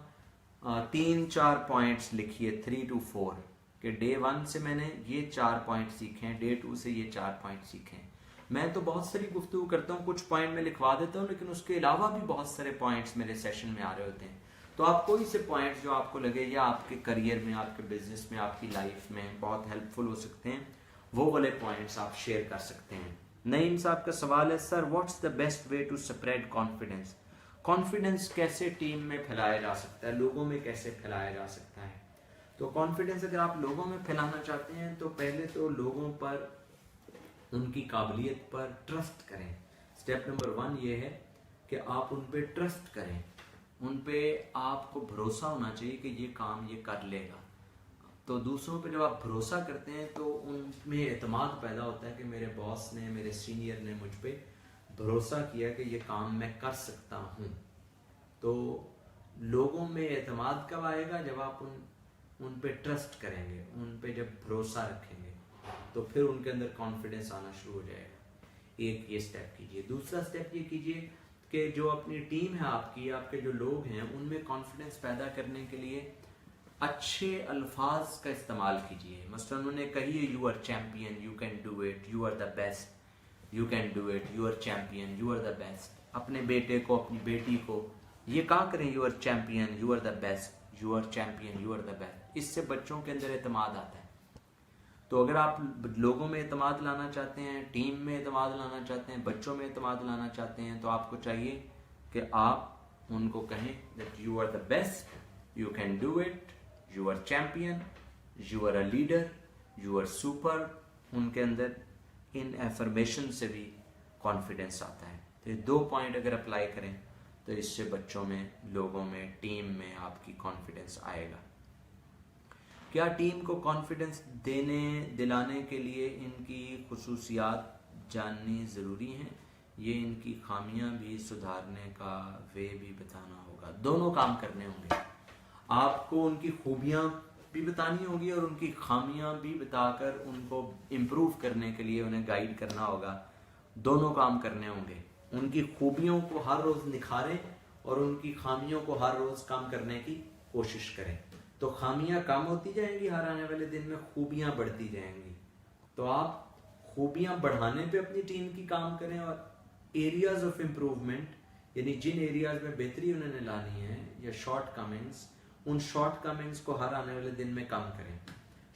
3-4 पॉइंट्स लिखिए, 3 to 4, कि डे 1 से मैंने ये 4 पॉइंट सीखे हैं, डे 2 से ये 4 पॉइंट सीखे हैं। मैं तो बहुत सारी गुफ्तगू करता हूँ, कुछ पॉइंट में लिखवा देता हूँ, लेकिन उसके अलावा भी बहुत सारे पॉइंट्स मेरे सेशन में आ रहे होते हैं। तो आप कोई से पॉइंट्स जो आपको लगे या आपके करियर में, आपके बिजनेस में, आपकी लाइफ में बहुत हेल्पफुल हो सकते हैं, वो वाले पॉइंट्स आप शेयर कर सकते हैं। नईम साहब का सवाल है, sir what's the best way to spread confidence. Confidence कैसे टीम में फैलाया जा सकता है, लोगों में कैसे फैलाया जा सकता है। तो कॉन्फिडेंस अगर आप लोगों में फैलाना चाहते हैं तो पहले तो लोगों पर, उनकी काबिलियत पर ट्रस्ट करें। स्टेप नंबर 1 ये है कि आप उन पे ट्रस्ट करें, उन पे आपको भरोसा होना चाहिए कि ये काम ये कर लेगा। तो दूसरों पे जब आप भरोसा करते हैं तो उनमें एतमाद पैदा होता है कि मेरे बॉस ने, मेरे सीनियर ने मुझ पे भरोसा किया कि ये काम मैं कर सकता हूँ। तो लोगों में एतमाद कब आएगा, जब आप उन पे ट्रस्ट करेंगे, उन पे जब भरोसा रखेंगे, तो फिर उनके अंदर कॉन्फिडेंस आना शुरू हो जाएगा। एक ये स्टेप कीजिए। दूसरा स्टेप ये कीजिए कि जो अपनी टीम है आपकी, आपके जो लोग हैं, उनमें कॉन्फिडेंस पैदा करने के लिए अच्छे अल्फाज का इस्तेमाल कीजिए। मसलन उन्होंने कहिए you are champion, you can do it, you are the best, you can do it, you are champion, you are the best. अपने बेटे को, अपनी बेटी को ये कहा करें, you are champion, you are the best, you are champion, you are the best. इससे बच्चों के अंदर एतमाद आता है। तो अगर आप लोगों में एतमाद लाना चाहते हैं, टीम में एतमाद लाना चाहते हैं, बच्चों में एतमाद लाना चाहते हैं, तो आपको चाहिए कि आप उनको कहें that you are the best, you can do it, you are champion, you are a leader, you are super. उनके अंदर इन एफर्मेशन से भी कॉन्फिडेंस आता है। तो ये 2 पॉइंट अगर अप्लाई करें तो इससे बच्चों में, लोगों में, टीम में आपकी कॉन्फिडेंस आएगा। क्या टीम को कॉन्फिडेंस दिलाने के लिए इनकी खुसूसियात जाननी ज़रूरी हैं, ये इनकी खामियां भी सुधारने का वे भी बताना होगा। दोनों काम करने होंगे, आपको उनकी खूबियां भी बतानी होगी और उनकी खामियां भी बताकर उनको इम्प्रूव करने के लिए उन्हें गाइड करना होगा। दोनों काम करने होंगे। उनकी खूबियों को हर रोज़ निखारें और उनकी खामियों को हर रोज़ कम करने की कोशिश करें। तो खामियां कम होती जाएंगी, हर आने वाले दिन में खूबियां बढ़ती जाएंगी। तो आप खूबियां बढ़ाने पे अपनी टीम की काम करें और एरियाज ऑफ इम्प्रूवमेंट, यानी जिन एरियाज में बेहतरी उन्होंने लानी है या शॉर्ट कमिंग्स, उन शॉर्ट कमिंग्स को हर आने वाले दिन में कम करें।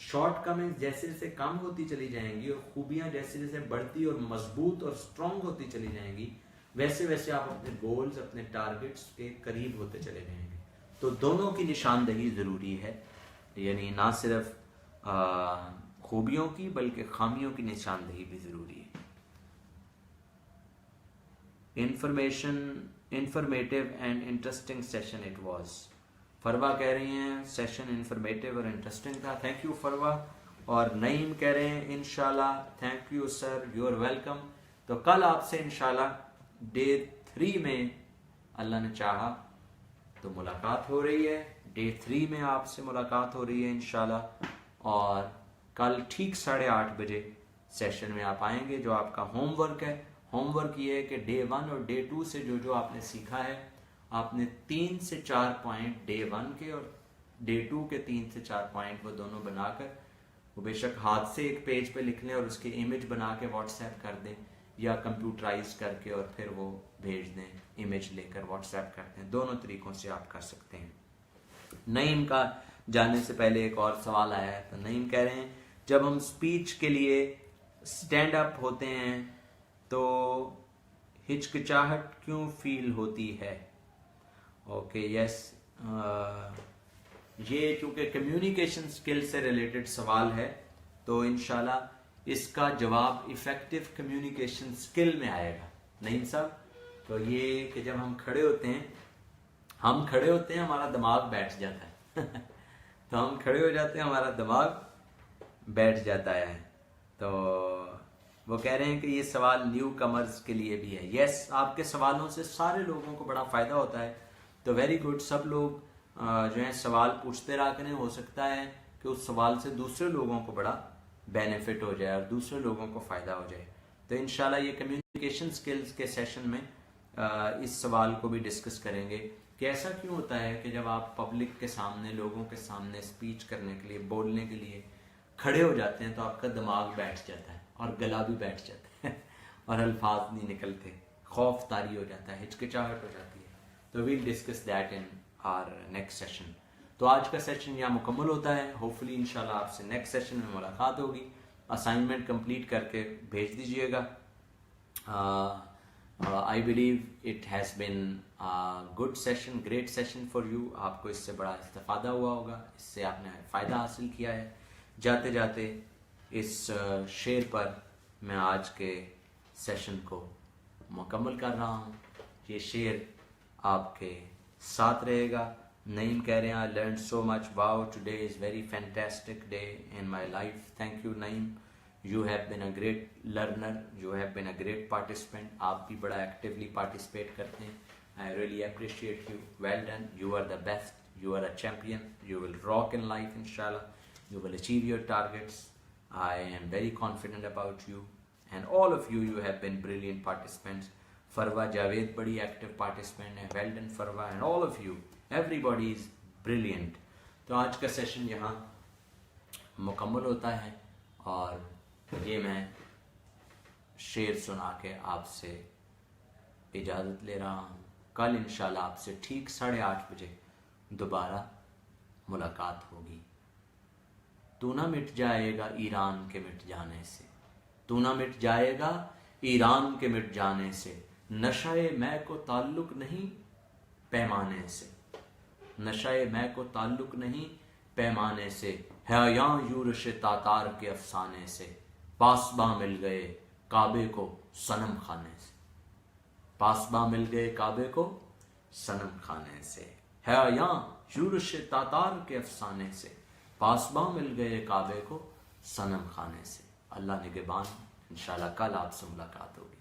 शॉर्ट कमिंग्स जैसे जैसे कम होती चली जाएंगी और खूबियां जैसे जैसे बढ़ती और मजबूत और स्ट्रांग होती चली जाएंगी, वैसे वैसे आप अपने गोल्स, अपने टारगेट्स के करीब होते चले जाएंगे। तो दोनों की निशानदही ज़रूरी है, यानी ना सिर्फ खूबियों की बल्कि खामियों की निशानदही भी ज़रूरी है। Informative and interesting session it was. Farwa कह रही हैं सेशन इंफॉर्मेटिव और इंटरेस्टिंग था, थैंक यू फरवा। और नईम कह रहे हैं इंशाल्लाह, thank you sir, you are welcome. तो कल आपसे इंशाल्लाह डे 3 में अल्लाह ने चाहा तो मुलाकात हो रही है। डे 3 में आपसे मुलाकात हो रही है इंशाल्लाह, और कल ठीक 8:30 बजे सेशन में आप आएंगे। जो आपका होमवर्क है, होमवर्क ये है कि डे 1 और डे 2 से जो जो आपने सीखा है, आपने 3 से 4 पॉइंट डे 1 के और डे 2 के 3 से 4 पॉइंट वो दोनों बनाकर, वो बेशक हाथ से एक पेज पे लिख लें और उसके इमेज बना के व्हाट्सएप कर दें, या कंप्यूटराइज करके और फिर वो भेज दें, इमेज लेकर व्हाट्सएप कर दें। दोनों तरीकों से आप कर सकते हैं। नईम का जाने से पहले एक और सवाल आया है, तो नईम कह रहे हैं जब हम स्पीच के लिए स्टैंड अप होते हैं तो हिचकिचाहट क्यों फील होती है? ओके, यस, ये चूंकि कम्युनिकेशन स्किल से रिलेटेड सवाल है, तो इंशाल्लाह इसका जवाब इफेक्टिव कम्युनिकेशन स्किल में आएगा। नईम साहब, तो ये कि जब हम खड़े होते हैं हमारा दिमाग बैठ जाता है तो हम खड़े हो जाते हैं, हमारा दिमाग बैठ जाता है। तो वो कह रहे हैं कि ये सवाल न्यू कमर्स के लिए भी है। यस, आपके सवालों से सारे लोगों को बड़ा फायदा होता है, तो वेरी गुड। सब लोग जो है सवाल पूछते रहा करें, हो सकता है कि उस सवाल से दूसरे लोगों को बड़ा बेनिफिट हो जाए और दूसरे लोगों को फायदा हो जाए। तो इंशाल्लाह ये कम्युनिकेशन स्किल्स के सेशन में इस सवाल को भी डिस्कस करेंगे कि ऐसा क्यों होता है कि जब आप पब्लिक के सामने, लोगों के सामने स्पीच करने के लिए, बोलने के लिए खड़े हो जाते हैं तो आपका दिमाग बैठ जाता है और गला भी बैठ जाता है और अल्फाज नहीं निकलते, खौफ तारी हो जाता है, हिचकिचाहट हो जाती है। तो we'll discuss that in our next session. तो आज का सेशन यहाँ मुकम्मल होता है। होपफुली इंशाल्लाह आपसे नेक्स्ट सेशन में मुलाकात होगी। असाइनमेंट कंप्लीट करके भेज दीजिएगा। I believe it has been good session, great session for you. आपको इससे बड़ा इस्तेफादा हुआ होगा, इससे आपने फ़ायदा हासिल किया है। जाते जाते इस शेर पर मैं आज के सेशन को मुकम्मल कर रहा हूँ। ये शेर आपके साथ रहेगा। नईम कह रहे हैं I learn so much, wow today is very fantastic day in my life. Thank you Naeem, you have been a great learner, you have been a great participant. आप भी बड़ा एक्टिवली पार्टिसिपेट करते हैं। I really appreciate you, well done, you are the best, you are a champion, you will rock in life inshallah, you will achieve your targets. I am very confident about you and all of you, you have been brilliant participants. Farwa Javed badi active participant है, well done Farwa, and all of you, everybody is brilliant. तो आज का session यहाँ मुकम्मल होता है और ये मैं शेर सुना के आपसे इजाज़त ले रहा हूँ। कल इंशाल्लाह आपसे ठीक 8:30 बजे दोबारा मुलाकात होगी। तू ना मिट जाएगा ईरान के मिट जाने से, तू ना मिट जाएगा ईरान के मिट जाने से, नशाए मैं को ताल्लुक नहीं पैमाने से, नशाए मैं को ताल्लुक नहीं पैमाने से, है यहाँ यूरश तातार के अफसाने से, पासबा मिल गए काबे को सनम खाने से, पासबा मिल गए काबे को सनम खाने से, है यहाँ यूरश तातार के अफसाने से, पासबा मिल गए काबे को सनम खाने से। अल्लाह निगहबान, इंशाल्लाह कल आपसे मुलाकात होगी।